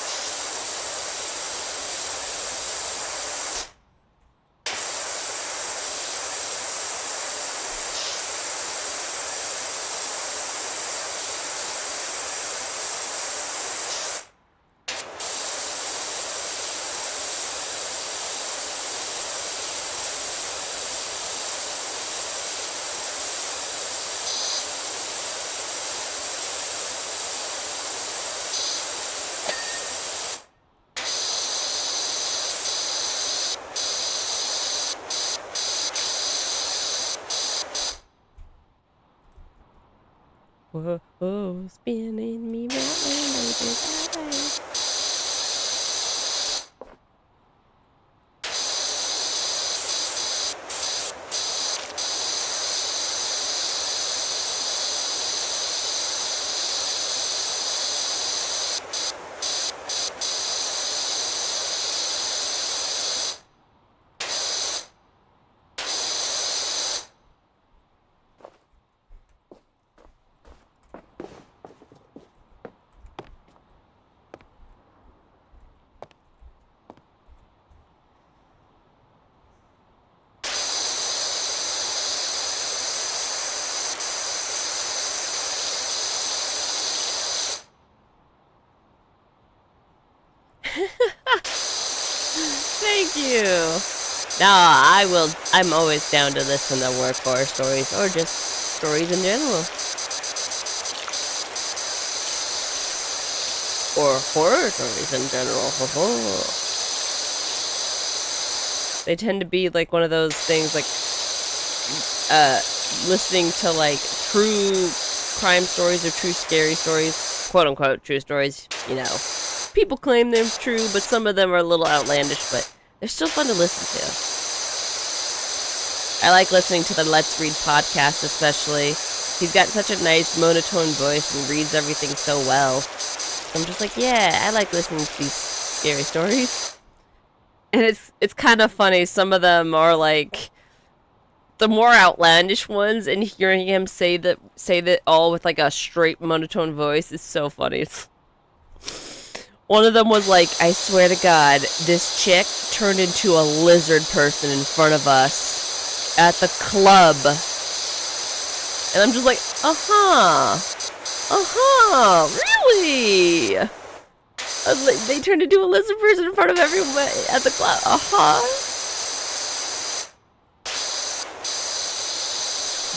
Whoa, spinning me round and Thank you. No, I'm always down to listen to work horror stories or just stories in general. Or horror stories in general. They tend to be like one of those things like listening to like true crime stories or true scary stories, quote unquote true stories, you know. People claim they're true, but some of them are a little outlandish, but they're still fun to listen to. I like listening to the Let's Read podcast especially. He's got such a nice monotone voice and reads everything so well. I'm just like, yeah, I like listening to these scary stories. And it's kind of funny, some of them are like the more outlandish ones, and hearing him say that all with like a straight monotone voice is so funny. One of them was like, I swear to God, this chick turned into a lizard person in front of us at the club. And I'm just like, really? I was like, they turned into a lizard person in front of everyone at the club.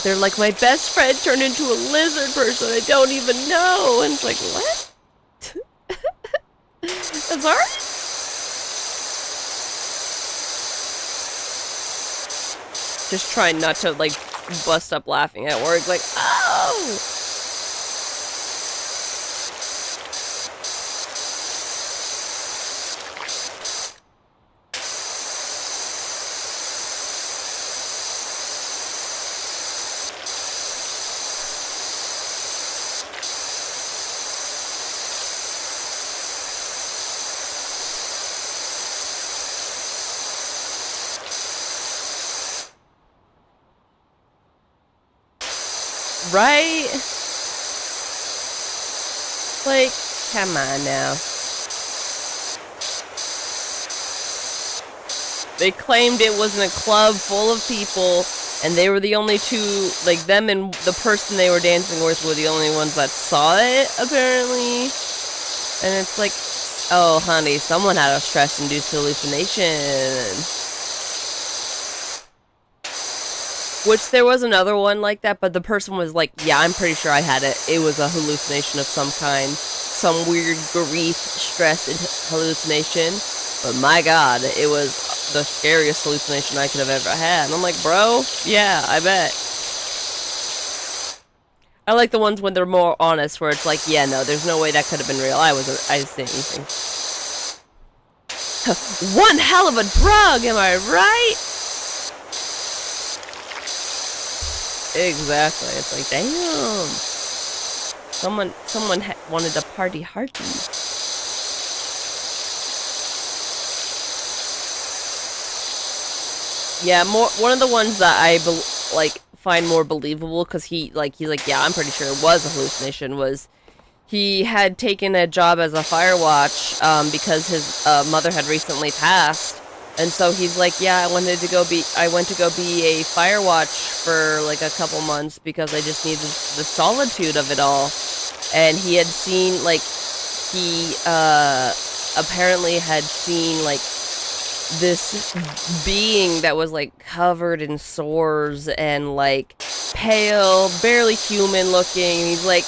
They're like, my best friend turned into a lizard person I don't even know. And it's like, what? I'm sorry? Just trying not to, like, bust up laughing at work. Like, oh! Right? Like, come on now. They claimed it was in a club full of people, and they were the only two, like, them and the person they were dancing with were the only ones that saw it, apparently. And it's like, oh, honey, someone had a stress-induced hallucination. Which, there was another one like that, but the person was like, yeah, I'm pretty sure I had it. It was a hallucination of some kind. Some weird grief, stress, hallucination. But my God, it was the scariest hallucination I could have ever had. And I'm like, bro, yeah, I bet. I like the ones when they're more honest, where it's like, yeah, no, there's no way that could have been real. I didn't say anything. One hell of a drug, am I right? Exactly. It's like, damn. Someone wanted to party hardy. Yeah, one of the ones that I find more believable, because he's like, yeah, I'm pretty sure it was a hallucination, was he had taken a job as a fire watch because his mother had recently passed. And so he's like, yeah, I went to go be a fire watch for like a couple months because I just needed the solitude of it all. And he had seen, like, he apparently had seen like this being that was like covered in sores and like pale, barely human looking. And he's like,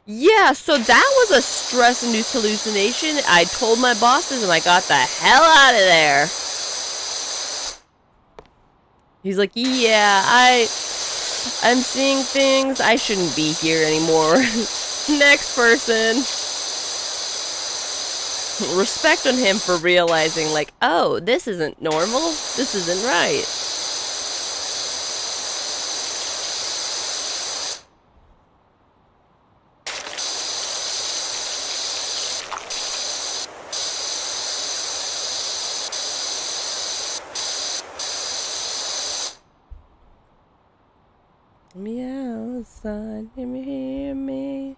yeah, so that was a stress-induced hallucination. I told my bosses and I got the hell out of there. He's like, yeah, I'm seeing things. I shouldn't be here anymore. Next person. Respect on him for realizing, like, oh, this isn't normal. This isn't right. Meow, son, can you hear me?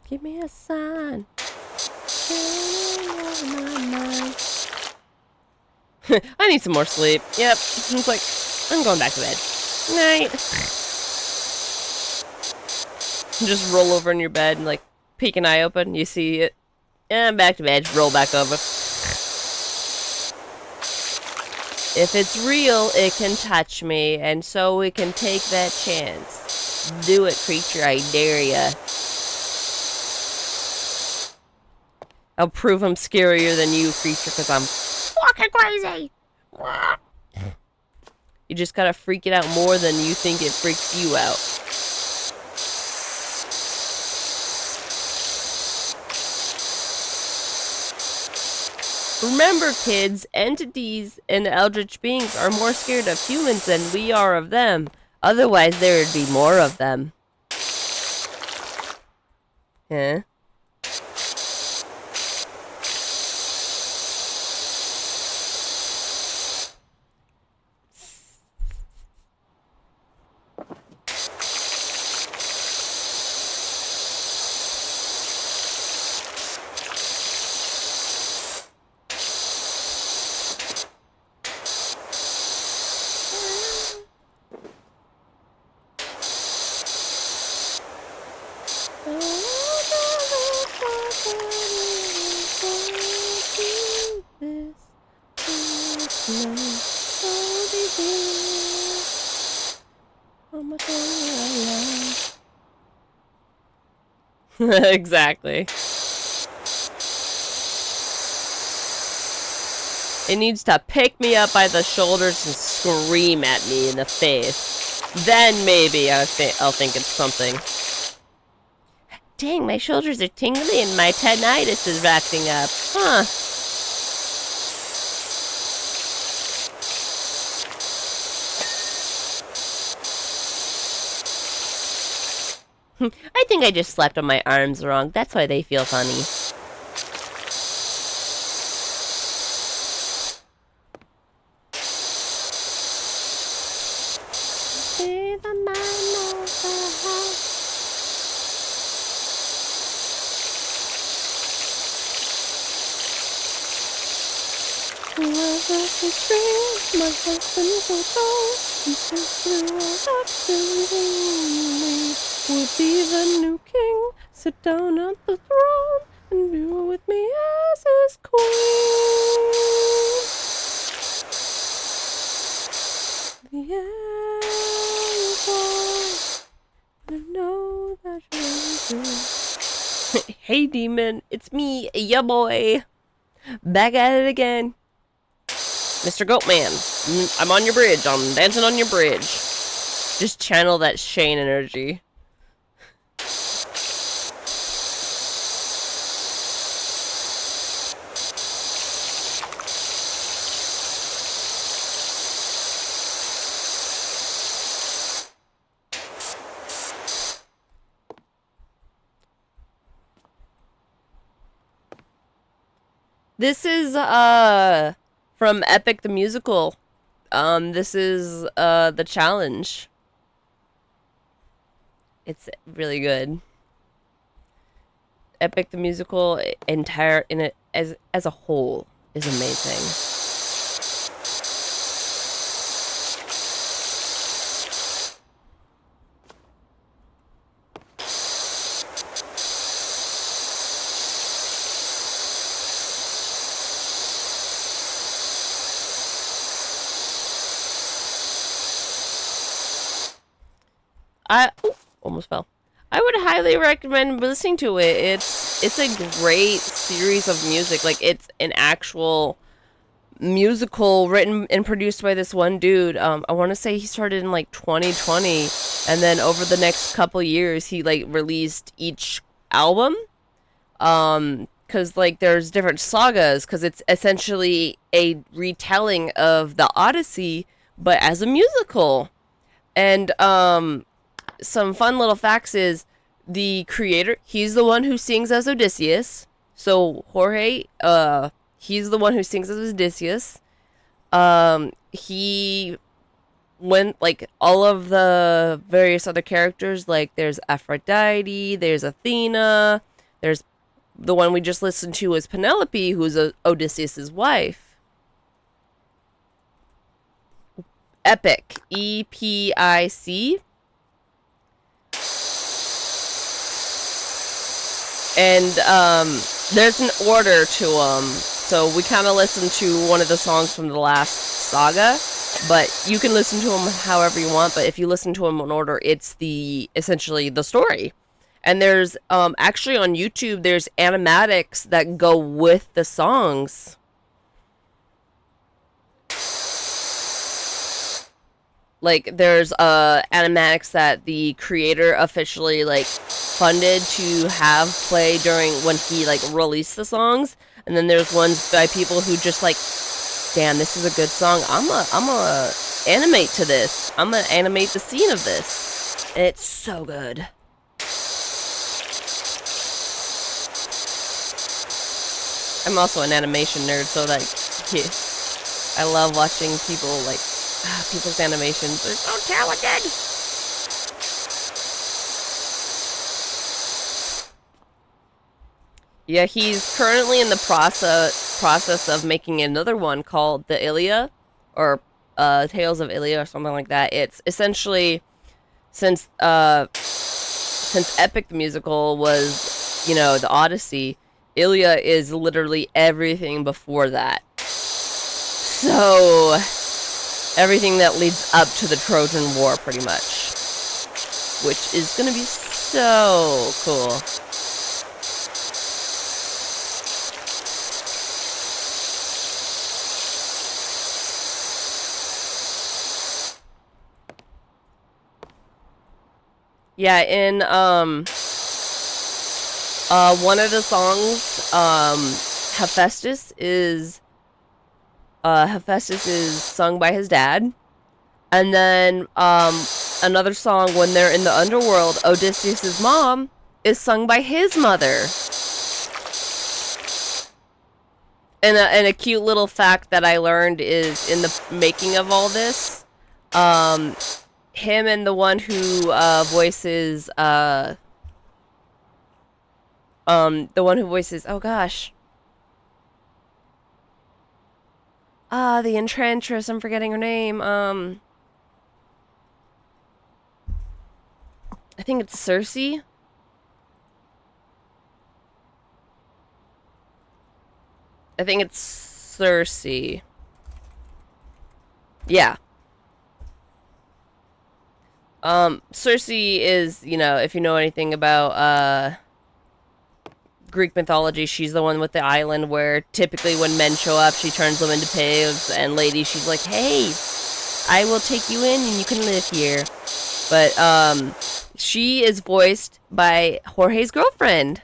Give me a sign. I need some more sleep. Yep. It's like, I'm going back to bed. Night. Just roll over in your bed and like peek an eye open. You see it. Yeah, I'm back to bed. Roll back over. If it's real, it can touch me, and so we can take that chance. Do it, creature. I dare ya. I'll prove I'm scarier than you, creature, because I'm fucking crazy. You just gotta freak it out more than you think it freaks you out. Remember, kids, entities and eldritch beings are more scared of humans than we are of them. Otherwise, there would be more of them. Huh? Exactly. It needs to pick me up by the shoulders and scream at me in the face. Then maybe I'll think it's something. Dang, my shoulders are tingly and my tinnitus is acting up. Huh. I think I just slept on my arms wrong. That's why they feel funny. My husband will go, and since you are absolutely would be the new king. Sit down on the throne and do with me as his queen. The air is warm, I know that you're Hey demon, it's me, ya boy. Back at it again. Mr. Goatman, I'm on your bridge. I'm dancing on your bridge. Just channel that Shane energy. This is, from Epic the Musical. This is, the challenge. It's really good. Epic the Musical entire in it as a whole is amazing. Almost fell. I would highly recommend listening to it. It's a great series of music. Like, it's an actual musical written and produced by this one dude. I want to say he started in like 2020, and then over the next couple years he like released each album. Because like there's different sagas, because it's essentially a retelling of the Odyssey, but as a musical. And some fun little facts is the creator, he's the one who sings as Odysseus. So Jorge, he's the one who sings as Odysseus. He went, like, all of the various other characters, like there's Aphrodite, there's Athena, there's the one we just listened to is Penelope, who's Odysseus's wife. Epic, EPIC. And there's an order to them, so we kind of listened to one of the songs from the last saga, but you can listen to them however you want. But if you listen to them in order, it's essentially the story. And there's actually on YouTube there's animatics that go with the songs. Like, there's animatics that the creator officially like funded to have play during when he like released the songs, and then there's ones by people who just like, damn, this is a good song, I'm a animate to this, I'm gonna animate the scene of this, and it's so good. I'm also an animation nerd, so like, I love watching people like people's animations. They're so talented. Yeah, he's currently in the process of making another one called the Ilia, or Tales of Ilia, or something like that. It's essentially since Epic the musical was, you know, the Odyssey, Ilia is literally everything before that. So everything that leads up to the Trojan War, pretty much, which is gonna be so cool. Yeah, in one of the songs, Hephaestus is sung by his dad, and then another song when they're in the underworld, Odysseus's mom is sung by his mother. And a cute little fact that I learned is in the making of all this, him and the one who voices oh gosh, the Enchantress, I'm forgetting her name. I think it's Circe. I think it's Circe. Yeah. Circe is, you know, if you know anything about Greek mythology, she's the one with the island where typically when men show up, she turns them into pigs, and ladies, she's like, hey, I will take you in and you can live here. But she is voiced by Jorge's girlfriend.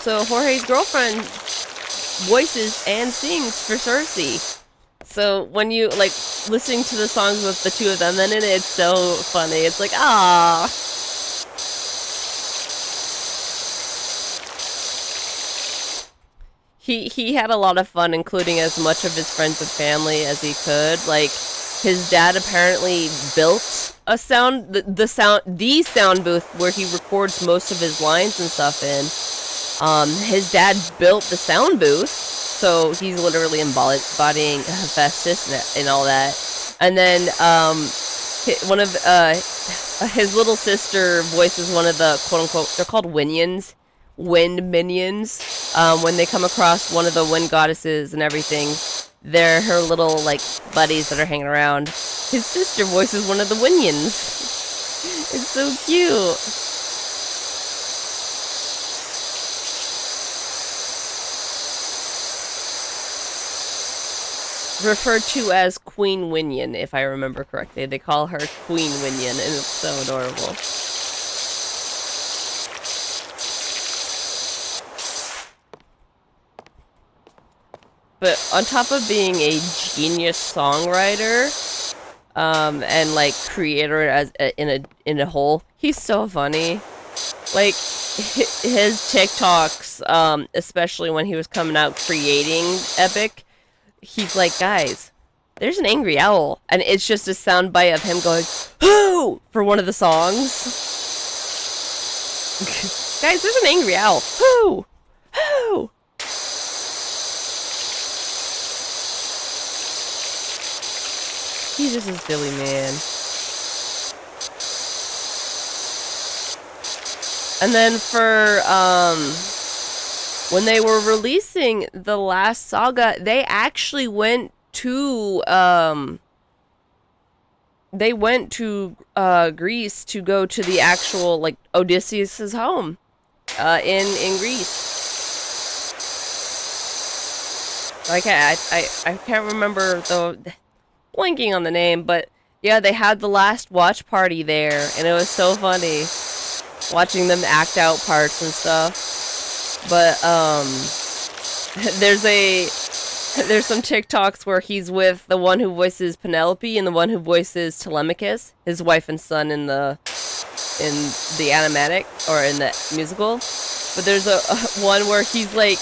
So Jorge's girlfriend voices and sings for Circe. So when you like listening to the songs with the two of them, then it's so funny. It's like, ah. He had a lot of fun including as much of his friends and family as he could. Like, his dad apparently built a the sound booth where he records most of his lines and stuff in. His dad built the sound booth, so he's literally embodying Hephaestus and all that. And then one of his little sister voices one of the quote-unquote, they're called wind minions. When they come across one of the wind goddesses and everything, they're her little like buddies that are hanging around. His sister voices one of the winions. It's so cute. Referred to as Queen Winion, if I remember correctly. They call her Queen Winion, and it's so adorable. But on top of being a genius songwriter, and like creator as in a whole, he's so funny. Like his TikToks, especially when he was coming out creating Epic. He's like, guys, there's an angry owl, and it's just a soundbite of him going, "Whoo!" for one of the songs. Guys, there's an angry owl. Whoo! Whoo! He's just a silly man. And then for when they were releasing the last saga, they actually went to Greece to go to the actual like Odysseus's home in Greece. Like I can't remember blanking on the name, but yeah, they had the last watch party there, and it was so funny watching them act out parts and stuff. But there's a There's some TikToks where he's with the one who voices Penelope and the one who voices Telemachus, his wife and son in the animatic or in the musical. But there's a one where he's like,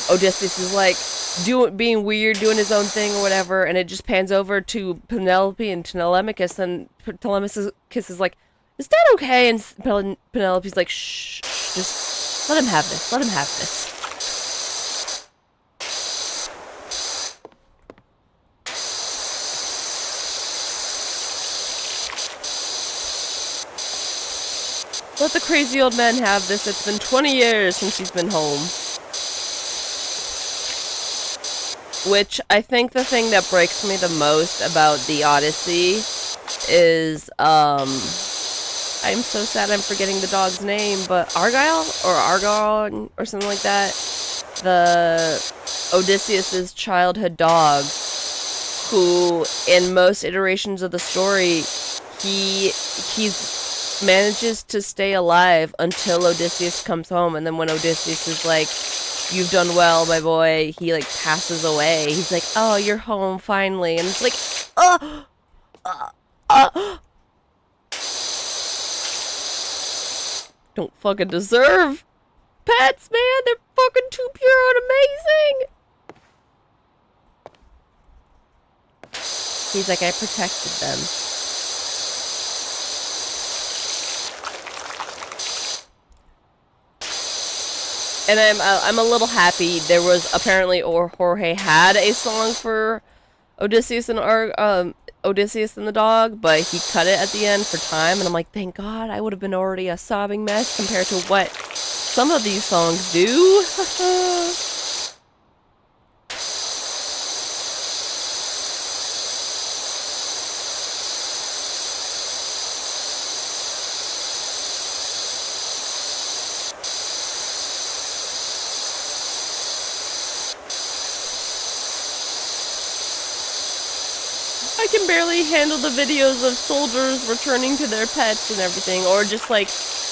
Odysseus is like being weird, doing his own thing or whatever, and it just pans over to Penelope and Telemachus, and Telemachus is like, "Is that okay?" And Penelope's like, "Shh, just let him have this. Let him have this." Let the crazy old man have this. It's been 20 years since he's been home. Which, I think the thing that breaks me the most about the Odyssey is, I'm so sad I'm forgetting the dog's name, but Argyle? Or Argon? Or something like that? The Odysseus's childhood dog, who, in most iterations of the story, he's manages to stay alive until Odysseus comes home, and then when Odysseus is like, "You've done well, my boy," he like passes away. He's like, "Oh, you're home finally," and it's like, don't fucking deserve pets, man. They're fucking too pure and amazing. He's like, "I protected them." And I'm a little happy. There was apparently, or Jorge had a song for Odysseus and Odysseus and the dog, but he cut it at the end for time. And I'm like, thank God, I would have been already a sobbing mess compared to what some of these songs do. I can barely handle the videos of soldiers returning to their pets and everything, or just like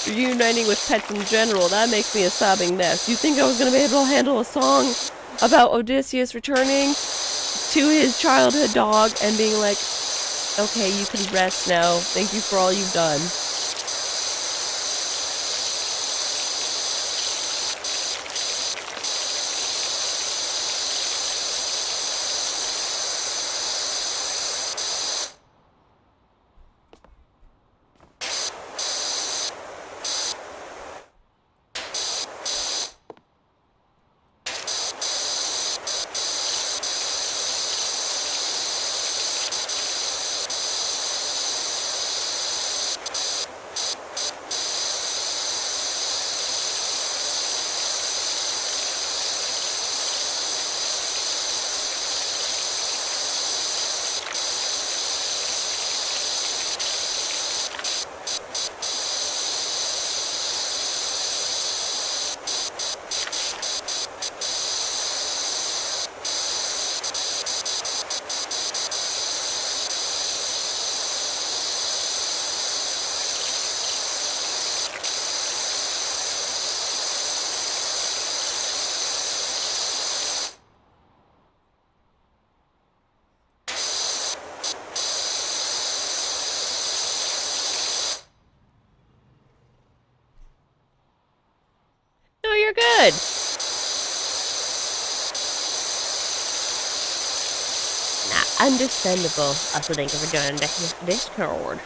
reuniting with pets in general. That makes me a sobbing mess. You think I was gonna be able to handle a song about Odysseus returning to his childhood dog and being like, "Okay, you can rest now. Thank you for all you've done." No, you're good. Nah, understandable. Also, thank you for joining the Discord.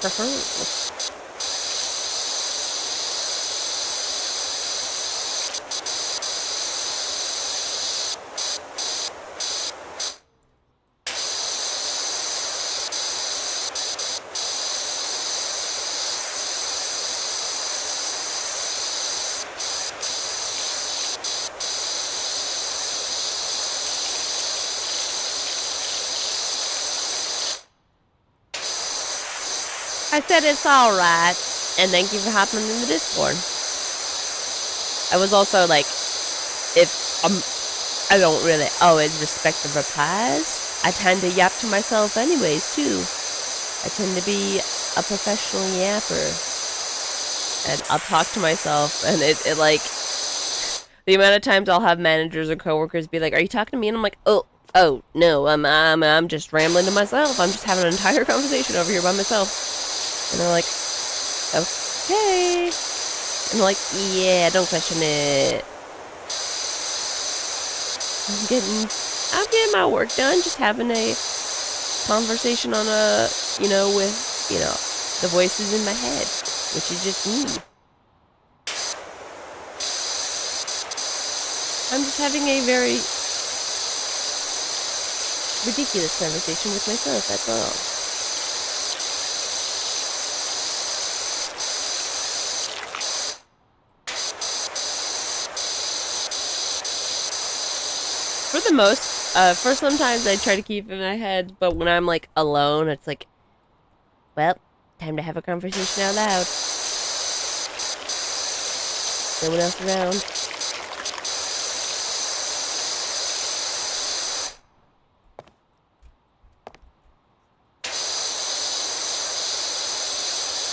I said it's alright, and thank you for hopping in the Discord. I was also like, if I don't really always respect the replies, I tend to yap to myself anyways, too. I tend to be a professional yapper. And I'll talk to myself, and it like, The amount of times I'll have managers or coworkers be like, "Are you talking to me?" And I'm like, "Oh, no, I'm just rambling to myself. I'm just having an entire conversation over here by myself." And they're like, "Okay." And I'm like, "Yeah, don't question it. I'm getting my work done. Just having a conversation on with the voices in my head, which is just me. I'm just having a very ridiculous conversation with myself, that's all." For the for sometimes I try to keep it in my head, but when I'm like alone, it's like, well, time to have a conversation out loud. No one else around.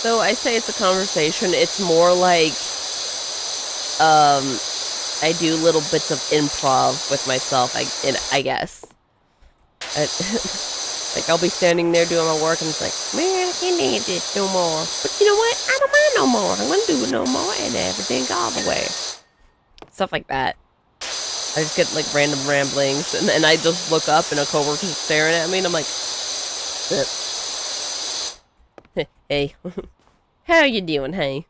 So I say it's a conversation. It's more like, I do little bits of improv with myself. I guess. Like I'll be standing there doing my work, and it's like, man, I can't do this no more. But you know what? I don't mind no more. I'm gonna do it no more, and everything all the way. Stuff like that. I just get like random ramblings, and I just look up, and a coworker's staring at me, and I'm like, "Hey, how you doing? Hey."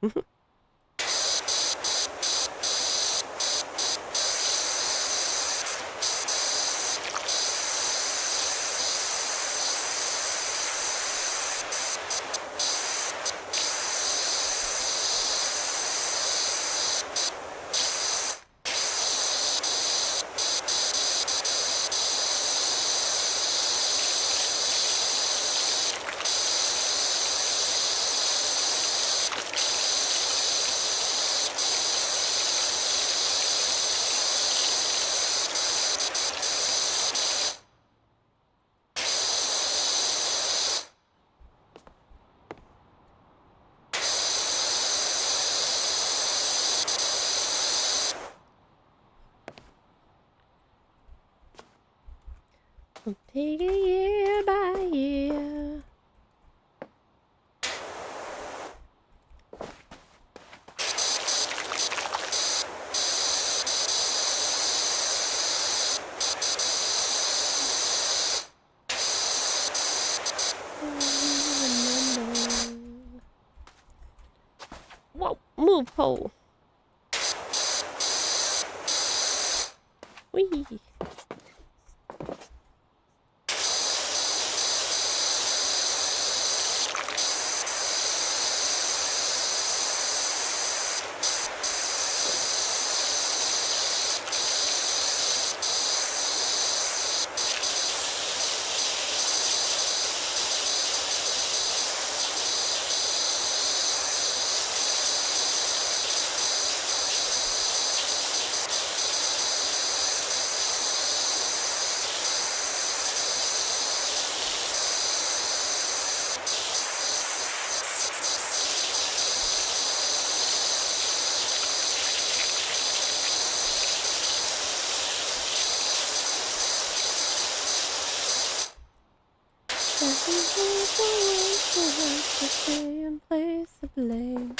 I'll take it year by year. Whoa, move, pole. Whee. Stay in place of blame.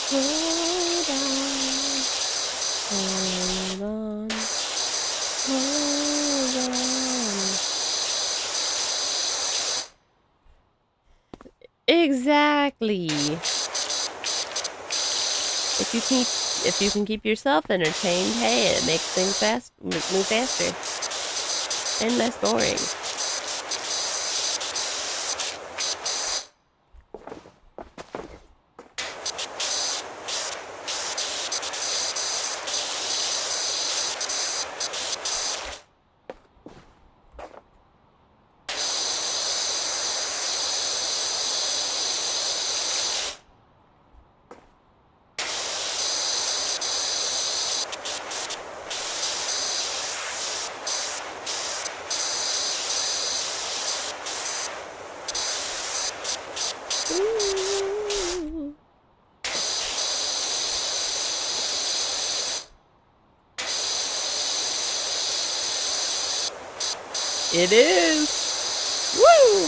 Hold on, hold on. Exactly. If you can keep yourself entertained, hey, it makes things move faster and less boring. It is. Woo!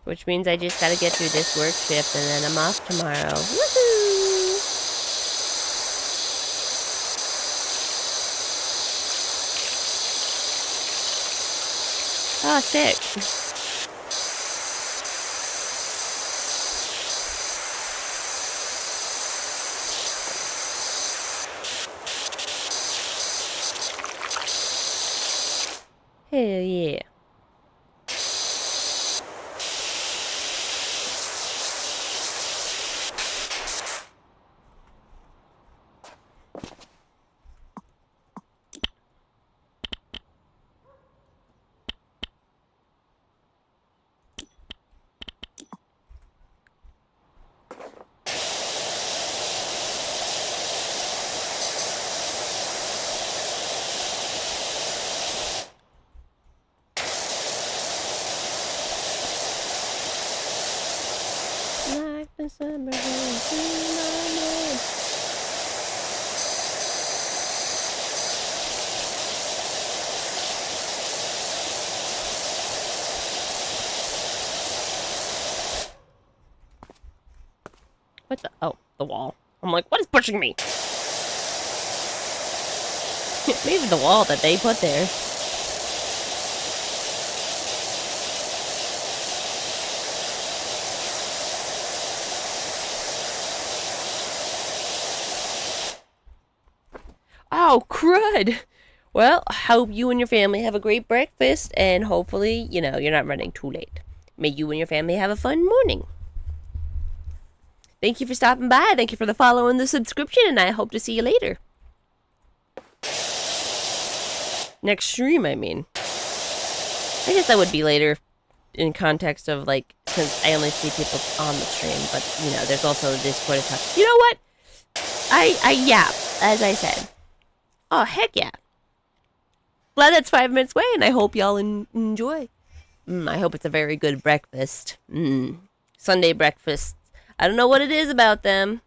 Which means I just gotta get through this work shift and then I'm off tomorrow. Woohoo! Oh, sick. Hell yeah. Like the summer rain through my mind. What the? Oh, the wall. I'm like, what is pushing me? Maybe the wall that they put there. Oh, crud! Well, hope you and your family have a great breakfast, and hopefully, you know, you're not running too late. May you and your family have a fun morning. Thank you for stopping by. Thank you for the follow and the subscription, and I hope to see you later. Next stream, I mean. I guess that would be later in context of, like, since I only see people on the stream, but, you know, there's also the Discord to talk. You know what? I yap, as I said. Oh, heck yeah. Glad that's 5 minutes away, and I hope y'all enjoy. I hope it's a very good breakfast. Sunday breakfast. I don't know what it is about them.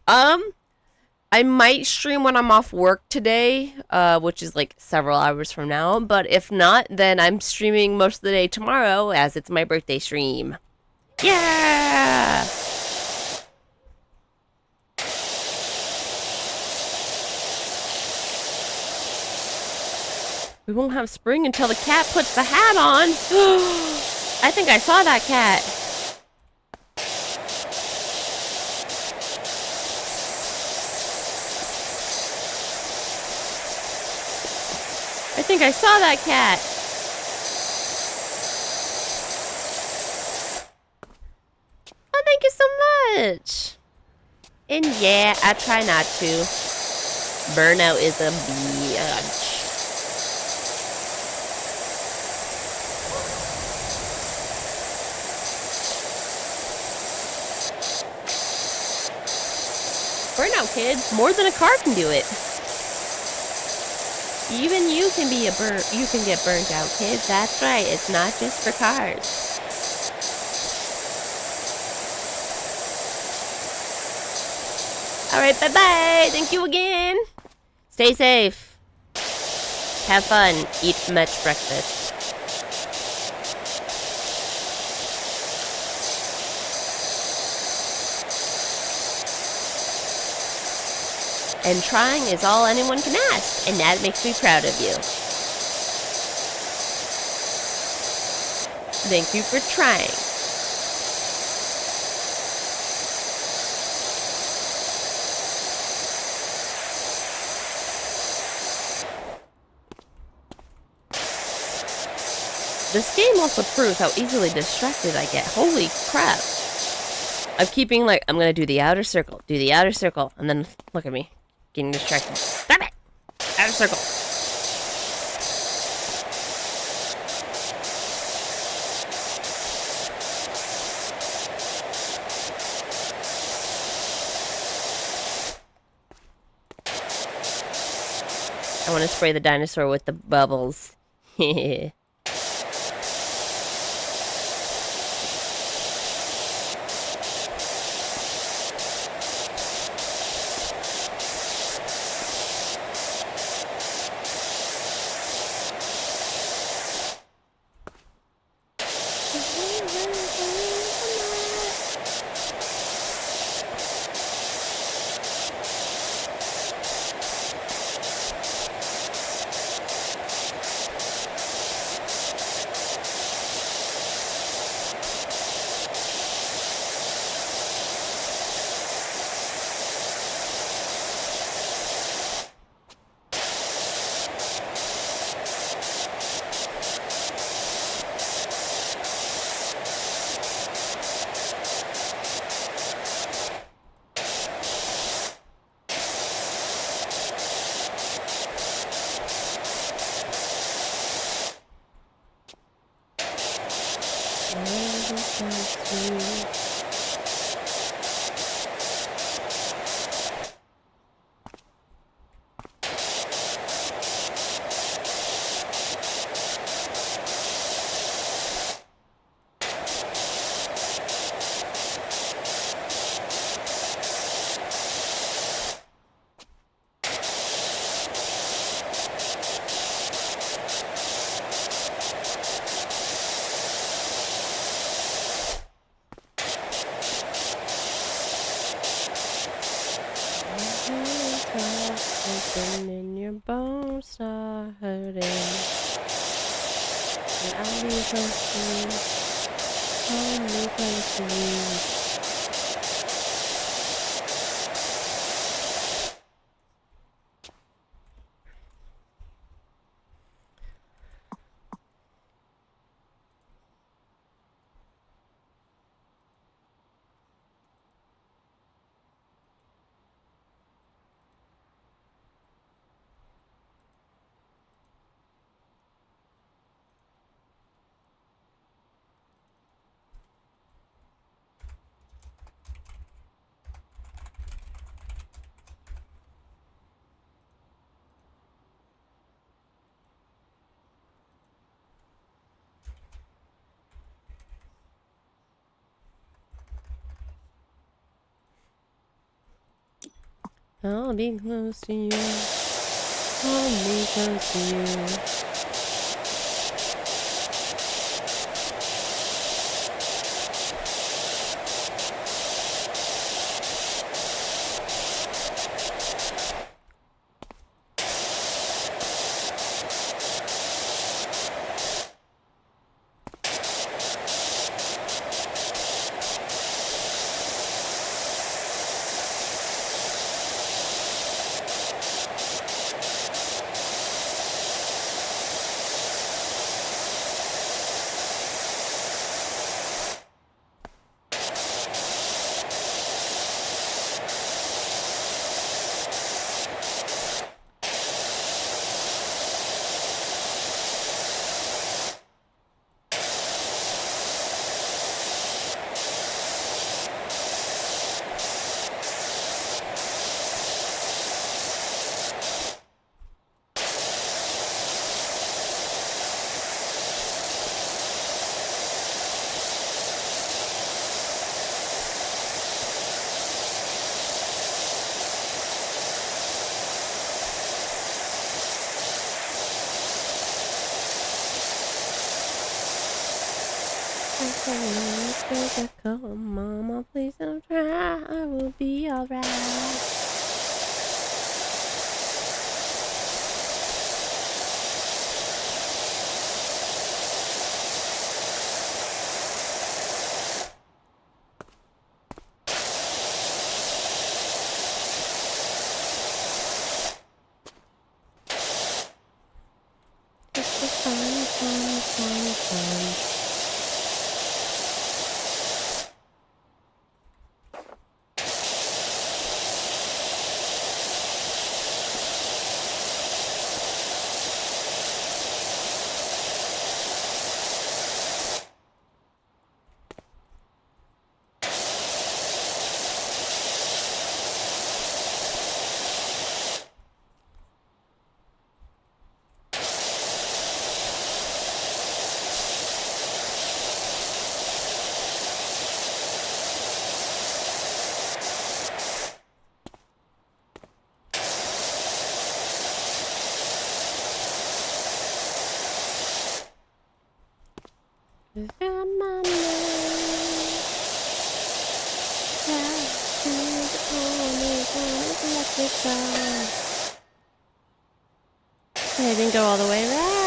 I might stream when I'm off work today, which is like several hours from now. But if not, then I'm streaming most of the day tomorrow as it's my birthday stream. Yeah! We won't have spring until the cat puts the hat on. I think I saw that cat. I think I saw that cat. Oh, thank you so much. And yeah, I try not to. Burnout is a bitch. Burnout, kids. More than a car can do it. Even you can get burnt out, kids. That's right. It's not just for cars. Alright, bye-bye. Thank you again. Stay safe. Have fun. Eat much breakfast. And trying is all anyone can ask, and that makes me proud of you. Thank you for trying. This game also proves how easily distracted I get. Holy crap. I'm keeping, like, I'm gonna do the outer circle, and then look at me. Getting distracted. Stop it! Outer circle. I want to spray the dinosaur with the bubbles. Something in your bones start hurting. And I'll be close to you. I'll be close to you. I'll be close to you. I'll be close to you. Come, Mama, please don't try. I will be alright. It's fun. I didn't go all the way around.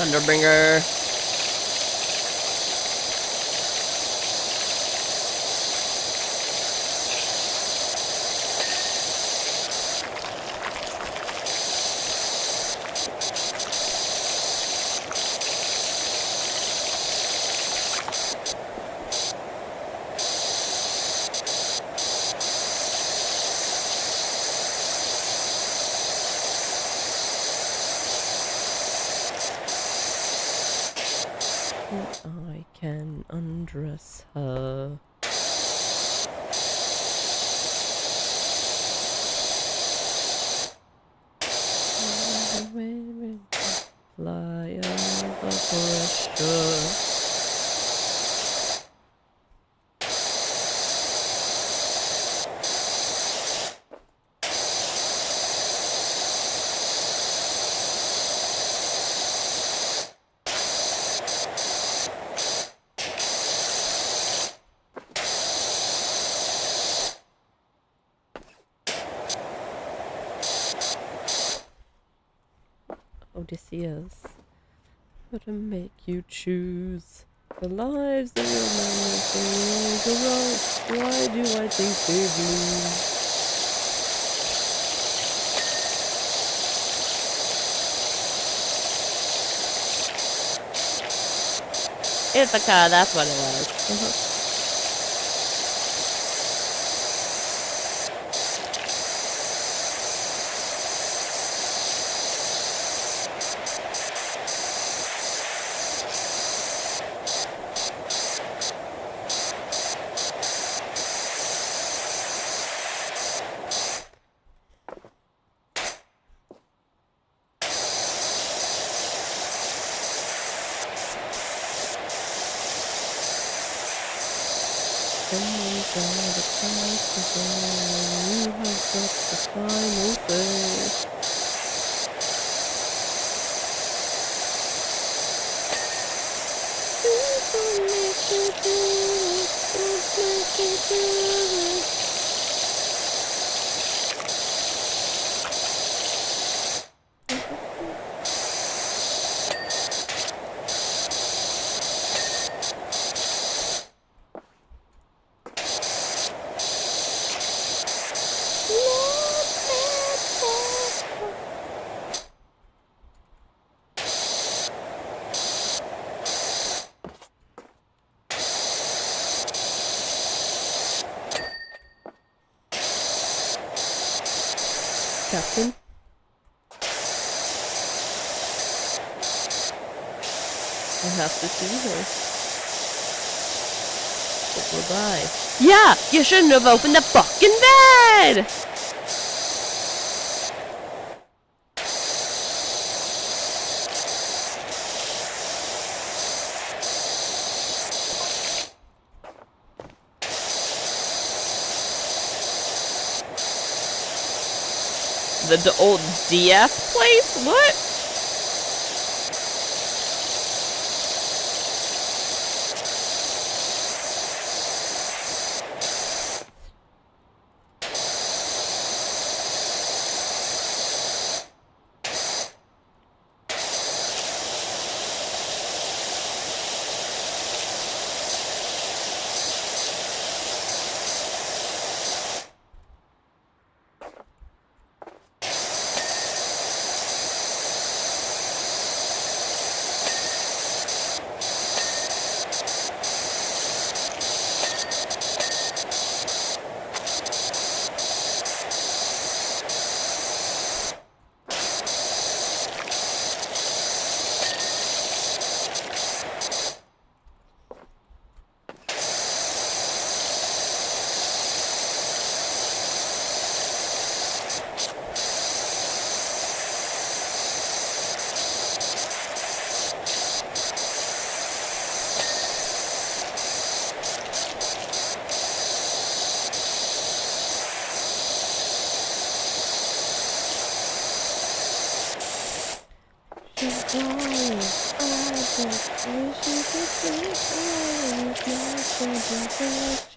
Thunderbringer. I can undress her. Fly over pressure. Odysseus, how to make you choose the lives that you're managing. Why do I think they blue? Ithaca, that's what it was. Someone's got a price to pay. You have got the final say. Don't make you do it. Don't make you do it. Captain? I have to see her. But will I? Yeah! You shouldn't have opened the fucking bed! The old DF place? What?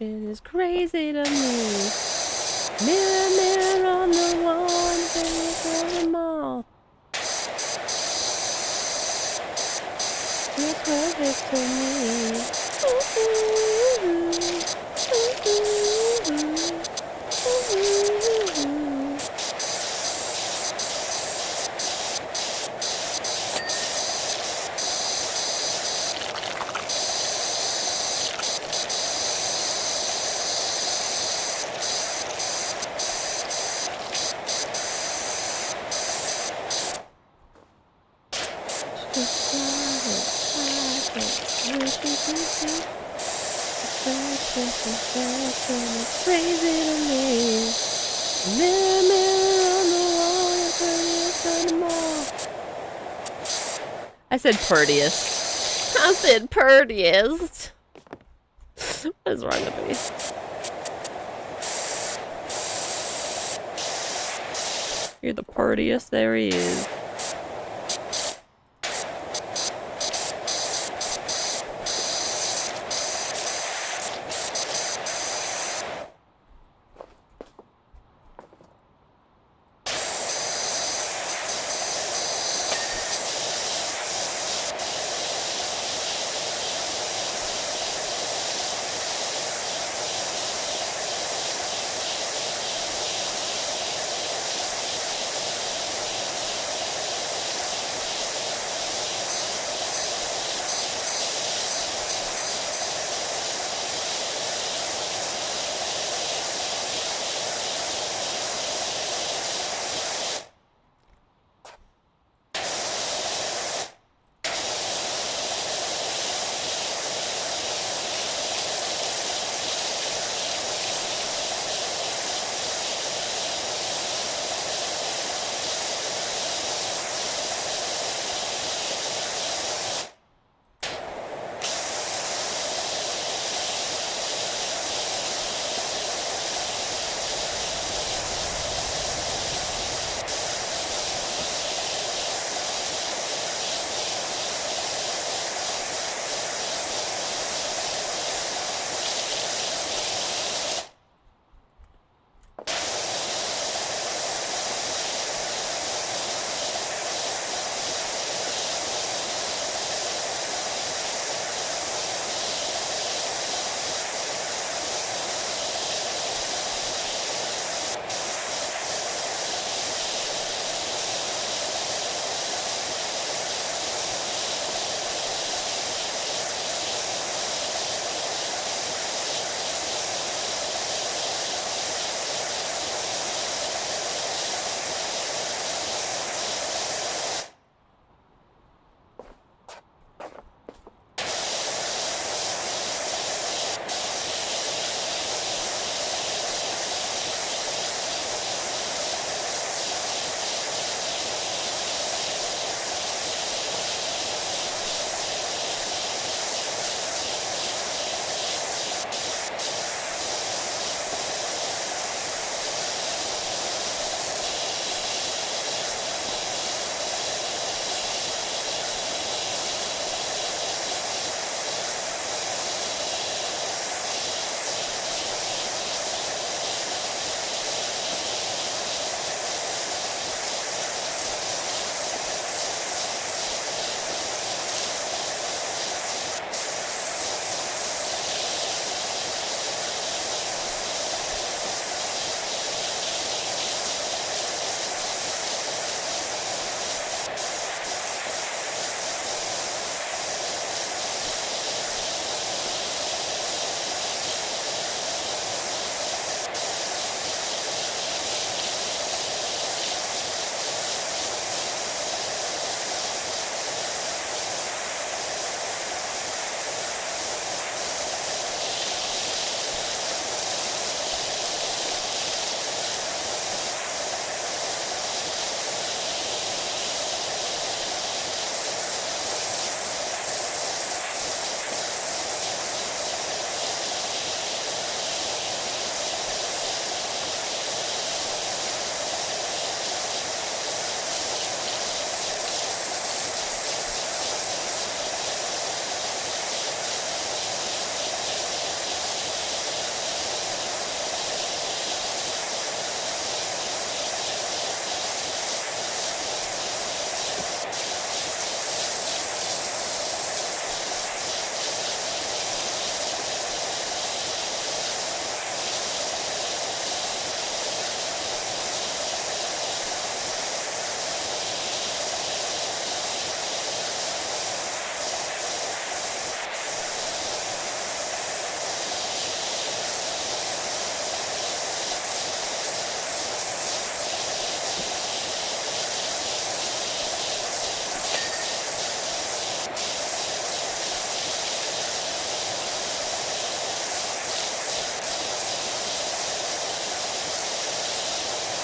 Is crazy to me. Mirror, mirror on the wall, baby, for them all. perfect to me. It's crazy to me. Mirror, mirror on the wall, you're prettiest of them all. I said prettiest. I said prettiest. What is wrong with me? You're the prettiest there is.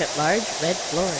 Large red floor.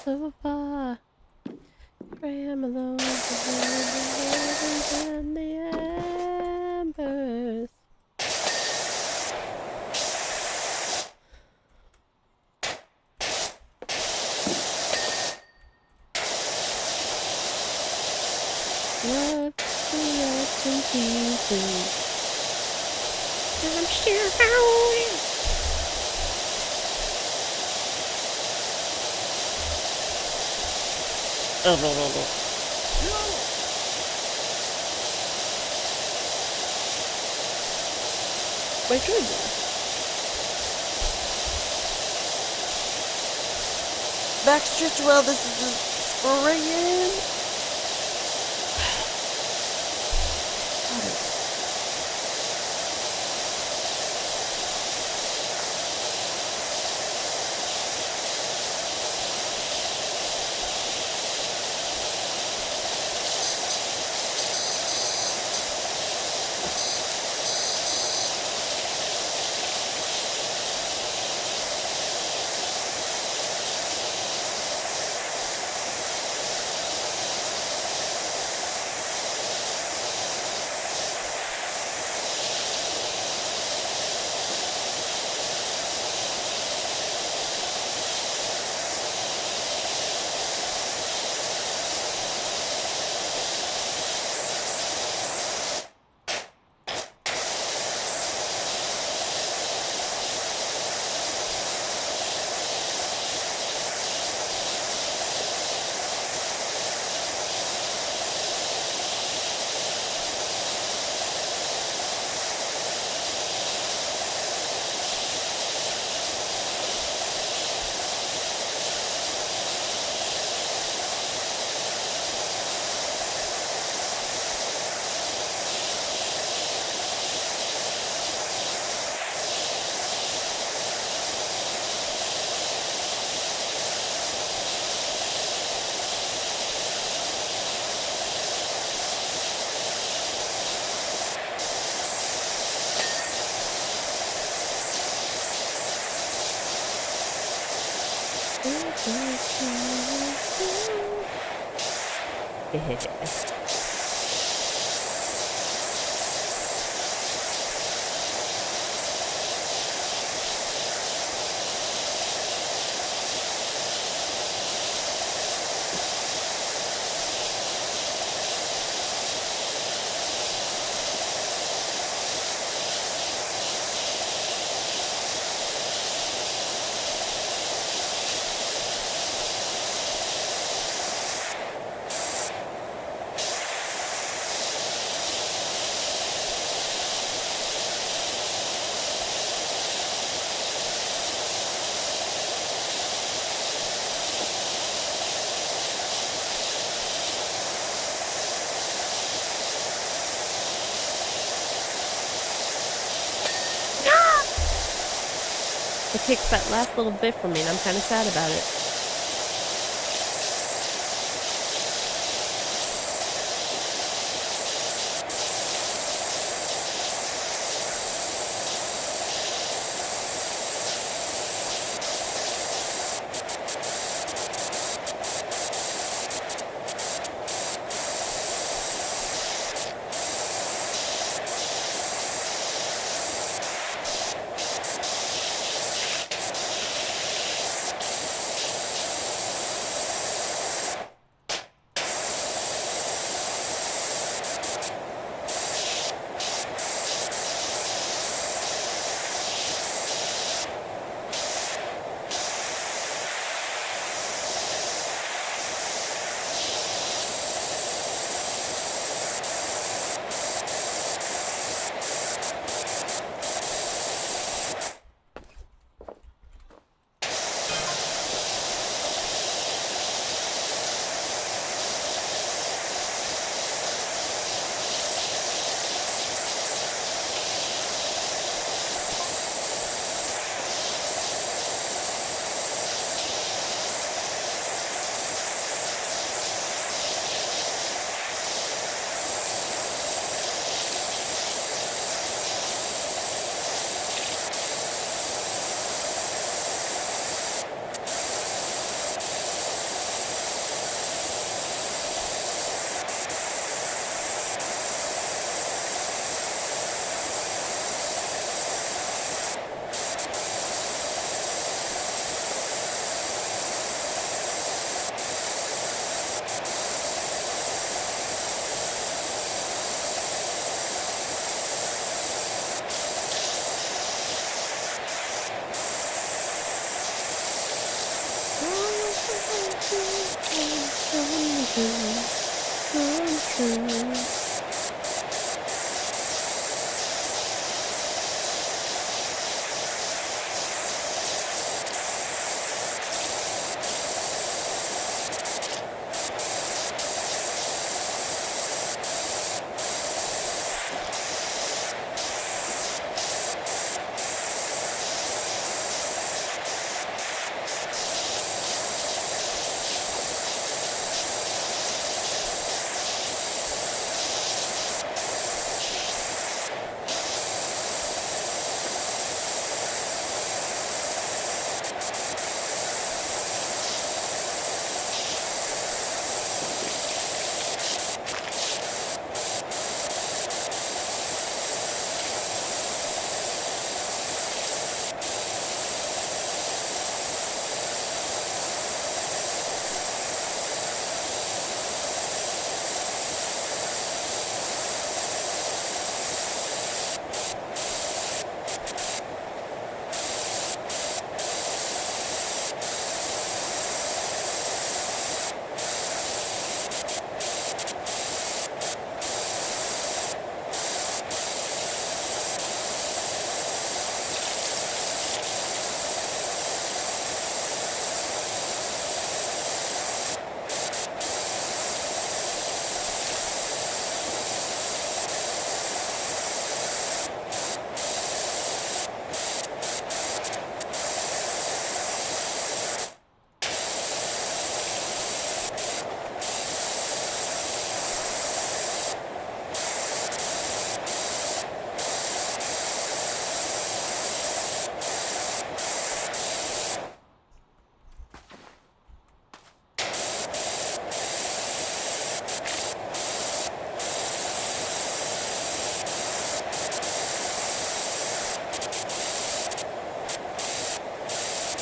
So far, I am alone in the embers. Love the ups and pieces. I'm still howling. Oh, no. My goodness. Backstretch well, this is just spraying. It takes that last little bit from me, and I'm kind of sad about it.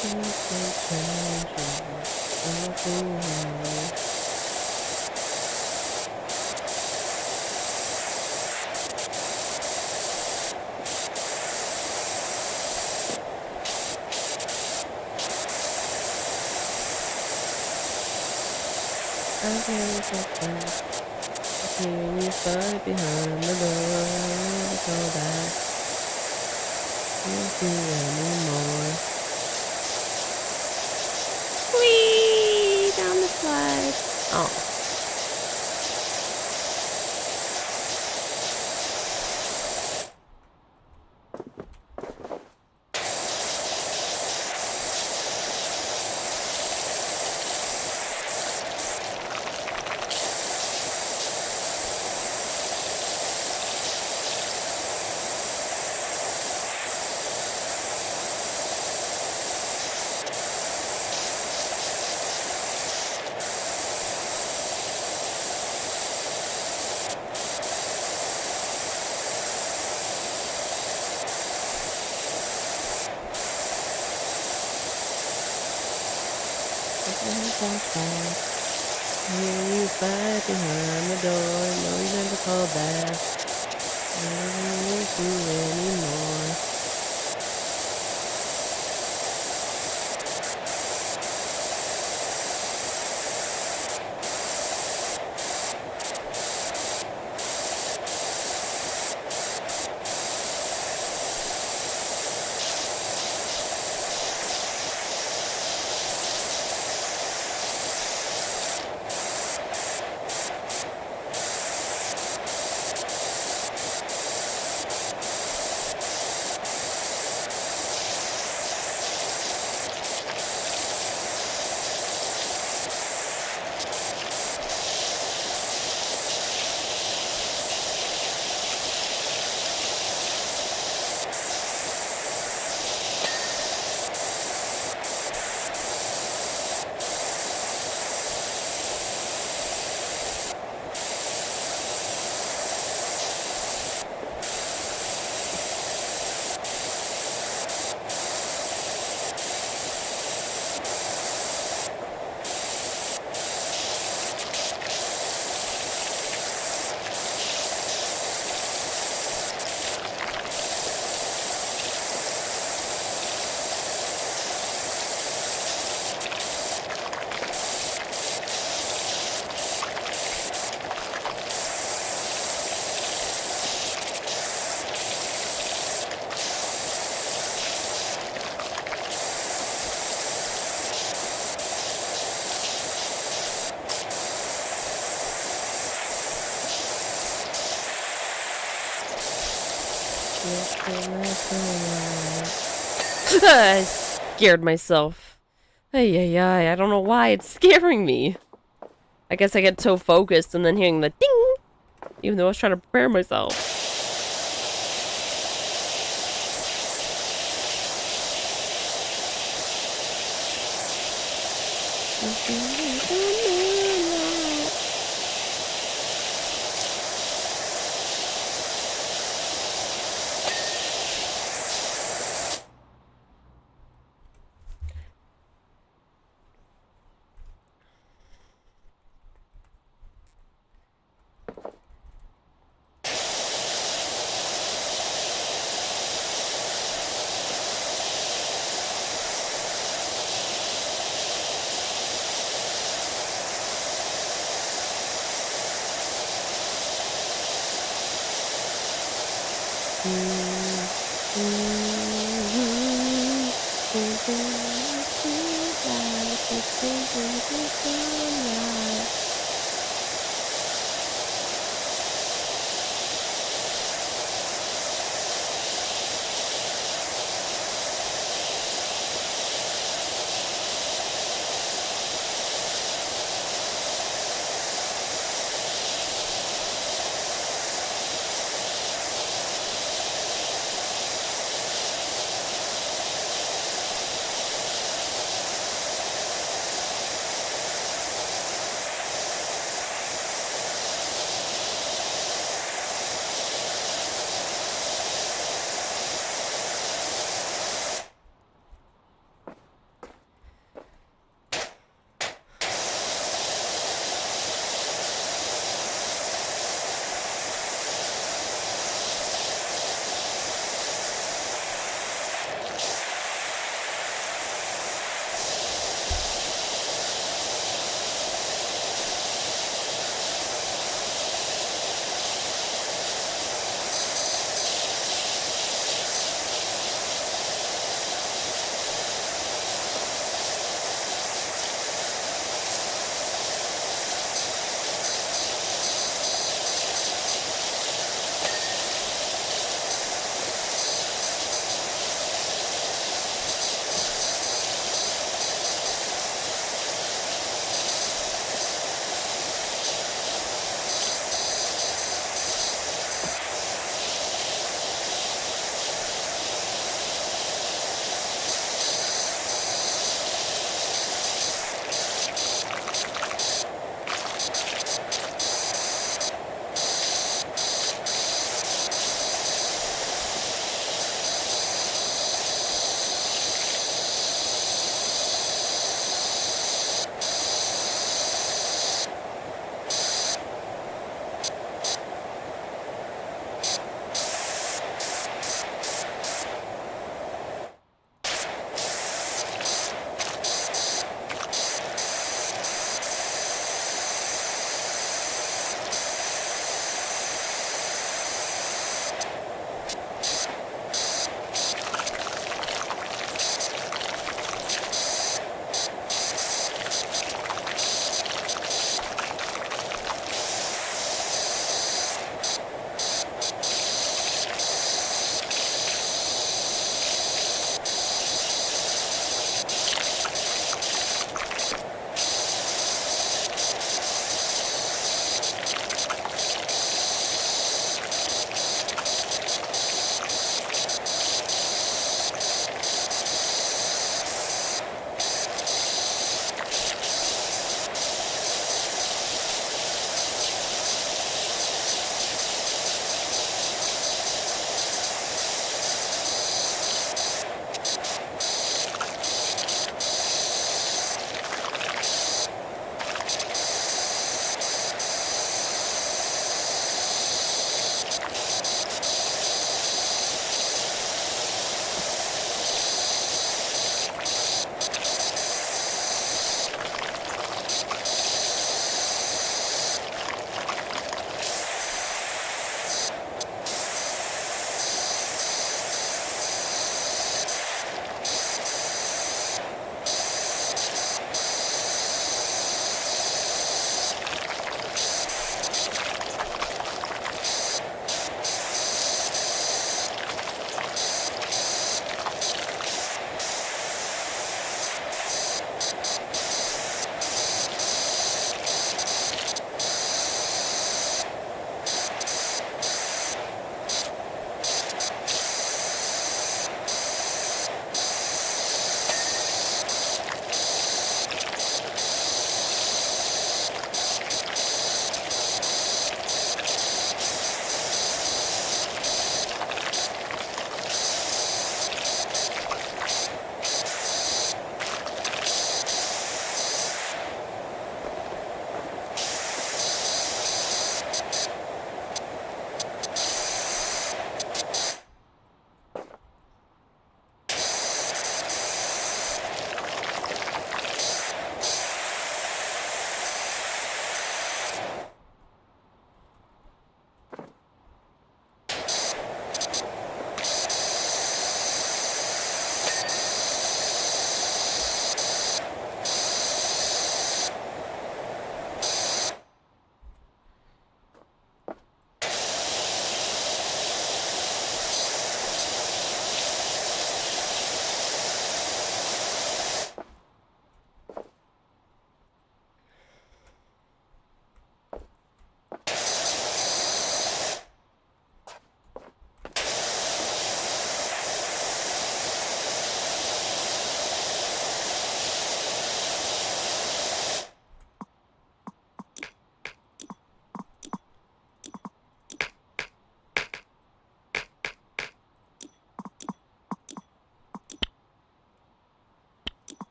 Hearing you fight behind the door, go back. Can't do anymore. Whee! Down the slide. Oh. Hear you fight behind the door, know you never call back. Never miss you anymore. I scared myself. I don't know why it's scaring me. I guess I get so focused and then hearing the ding, even though I was trying to prepare myself.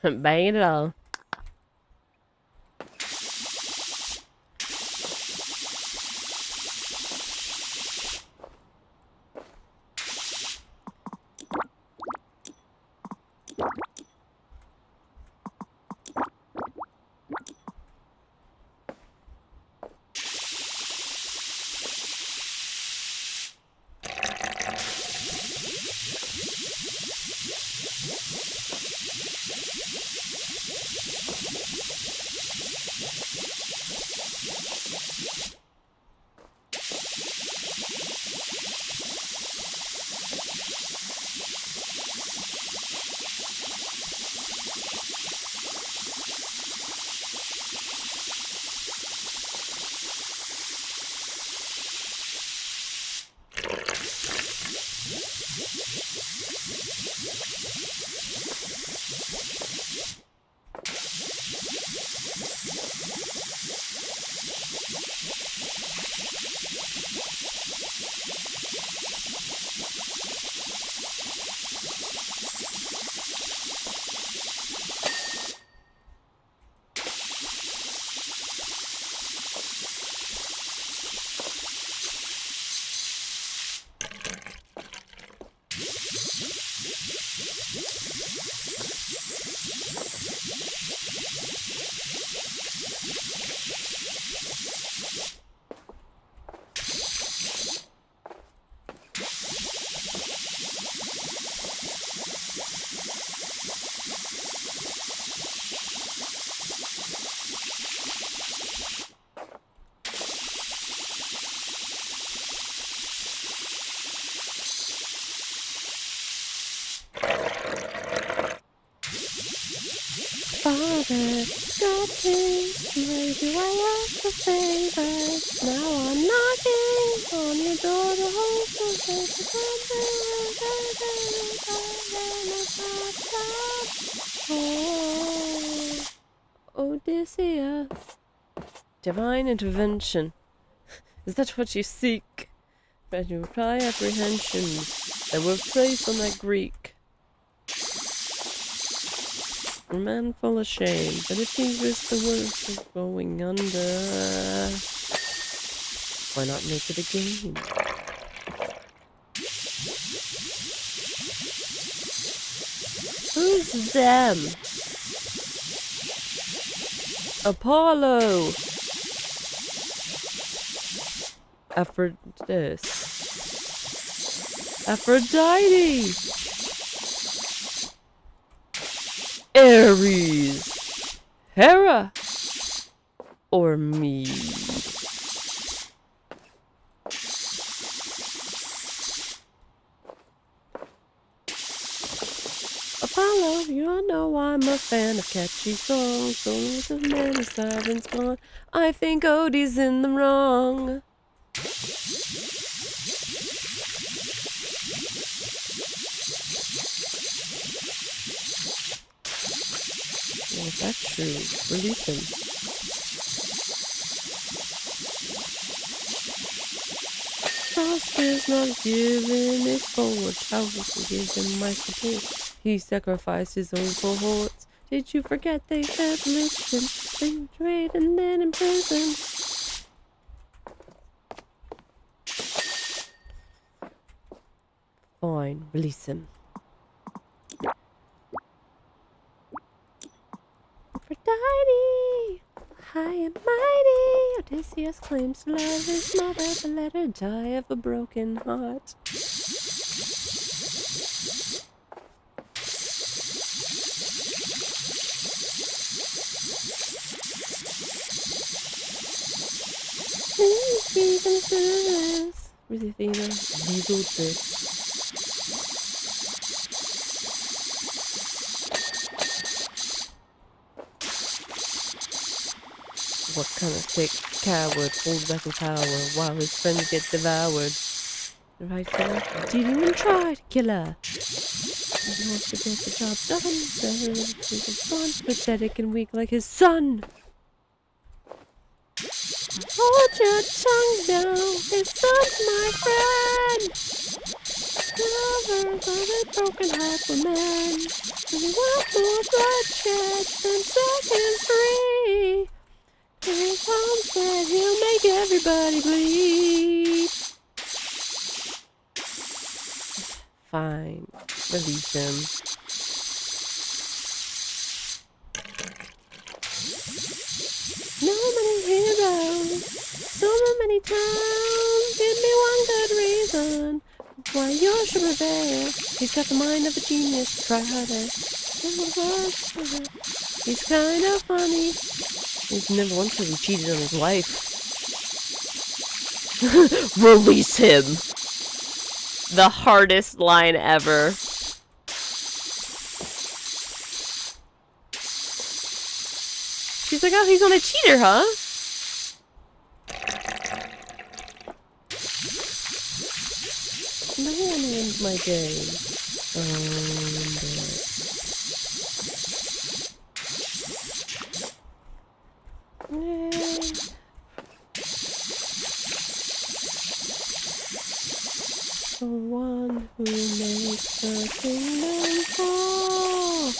Bang it all. Father, God please, why do I ask a favor? Now I'm knocking on your door to hope for something. Oh, Odysseus. Divine intervention. Is that what you seek? But you reply apprehensions that were placed on that Greek. A man full of shame, but if he risks the worst of going under, why not make it a game? Who's them? Apollo! Aphrodite! Ares! Hera! Or me? Apollo, you all know I'm a fan of catchy songs. Souls of many sirens gone. I think Odie's in the wrong. Well, if that's true, release him. Frost is not given his forward. How will give him my support? He sacrificed his own cohorts. Did you forget they fed religion, betrayed and then imprisoned? Fine, release him. Aphrodite, high and mighty, Odysseus claims to love his mother, but let her die of a broken heart. Really think these old tricks. What kind of sick coward holds back in power while his friends get devoured? The right girl didn't even try to kill her. He wants to get the job done. He's gone, pathetic and weak like his son. Hold your tongue down, his son's my friend. Lovers of a broken heart were men. And we want more bloodshed than seconds free. Here comes that he'll make everybody bleed. Fine, release him. No many heroes, so many towns. Give me one good reason why yours should prevail. He's got the mind of a genius. Try harder. He's kind of funny. He's never once said he cheated on his wife. Release him. The hardest line ever. She's like, oh, he's not a cheater, huh? No one wins my day. The one who makes the kingdom fall.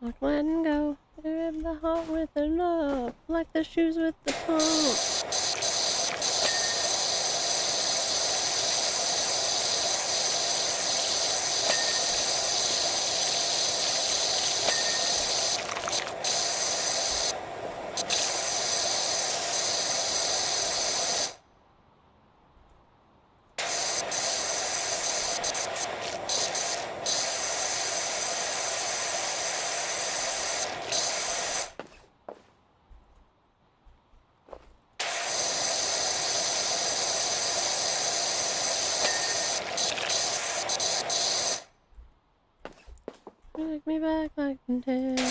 Like letting go, grab the heart with the love, like the shoes with the pump. Take me back like Nintendo.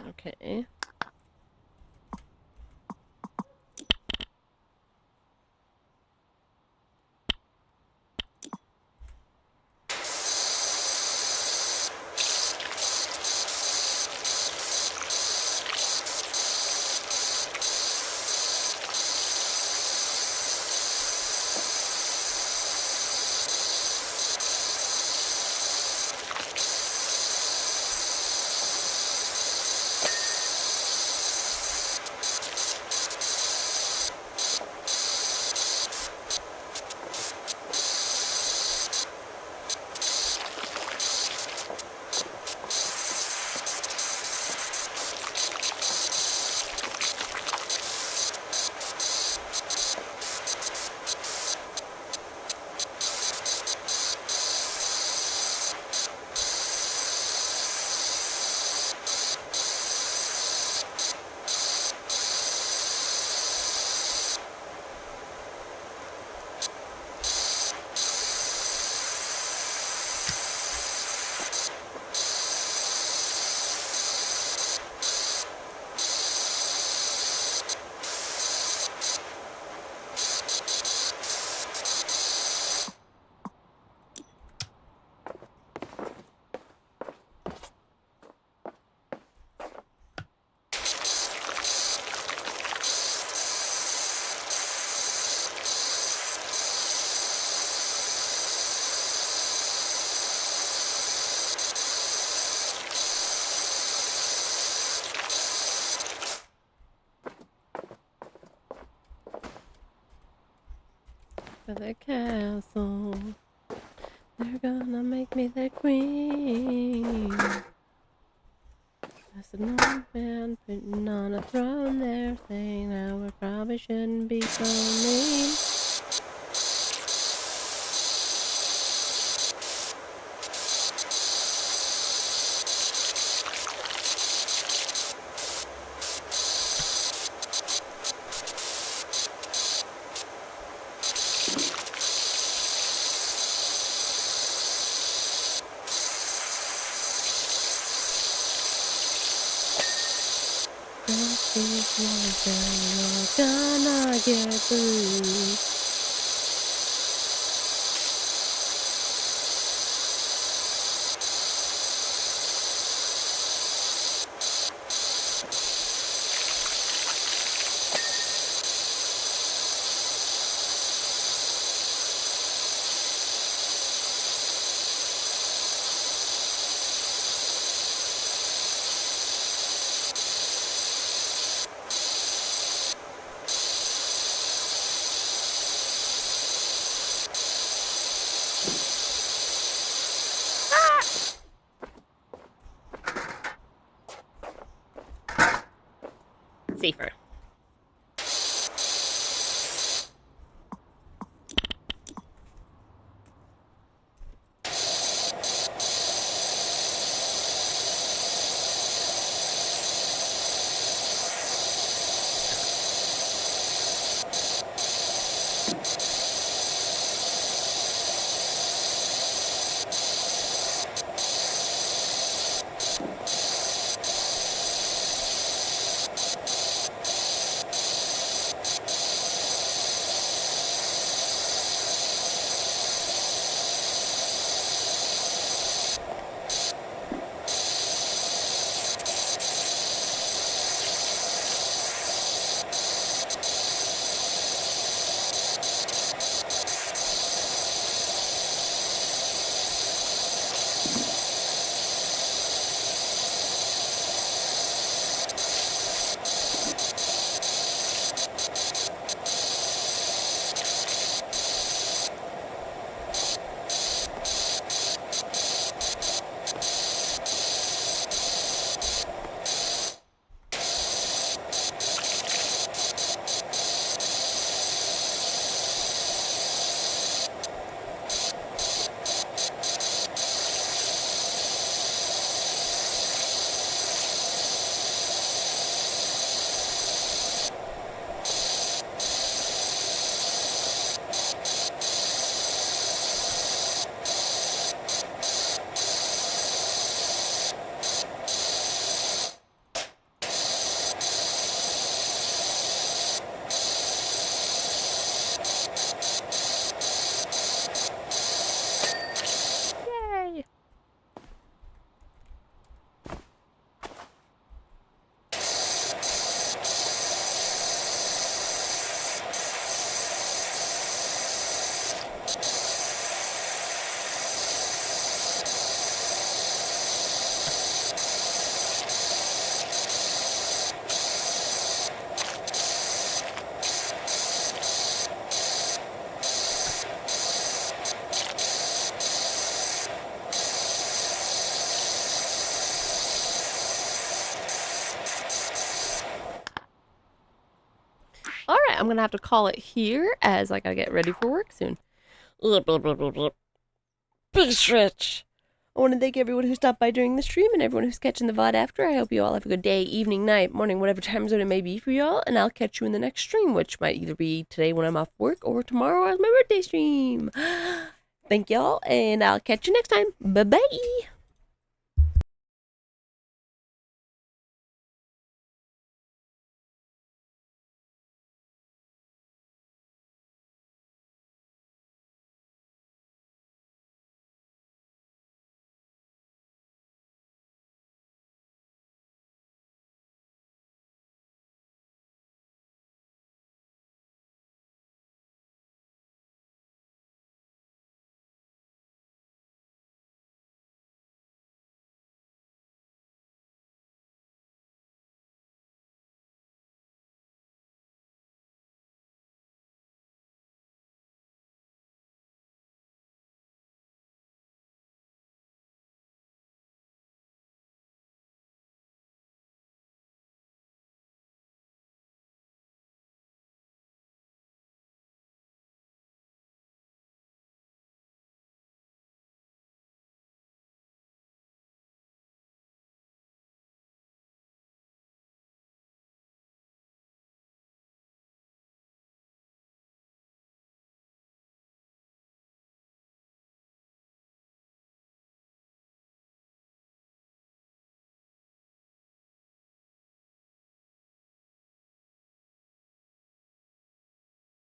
Okay. For the castle, they're gonna make me their queen. As an old man putting on a throne, they're saying how we probably shouldn't be so mean. You're gonna get through. Safer. right, I'm gonna have to call it here as I gotta get ready for work soon. Big stretch. I want to thank everyone who stopped by during the stream and everyone who's catching the VOD after. I hope you all have a good day, evening, night, morning, whatever time zone it may be for y'all. And I'll catch you in the next stream, which might either be today when I'm off work or tomorrow as my birthday stream. Thank y'all, and I'll catch you next time. Bye-bye.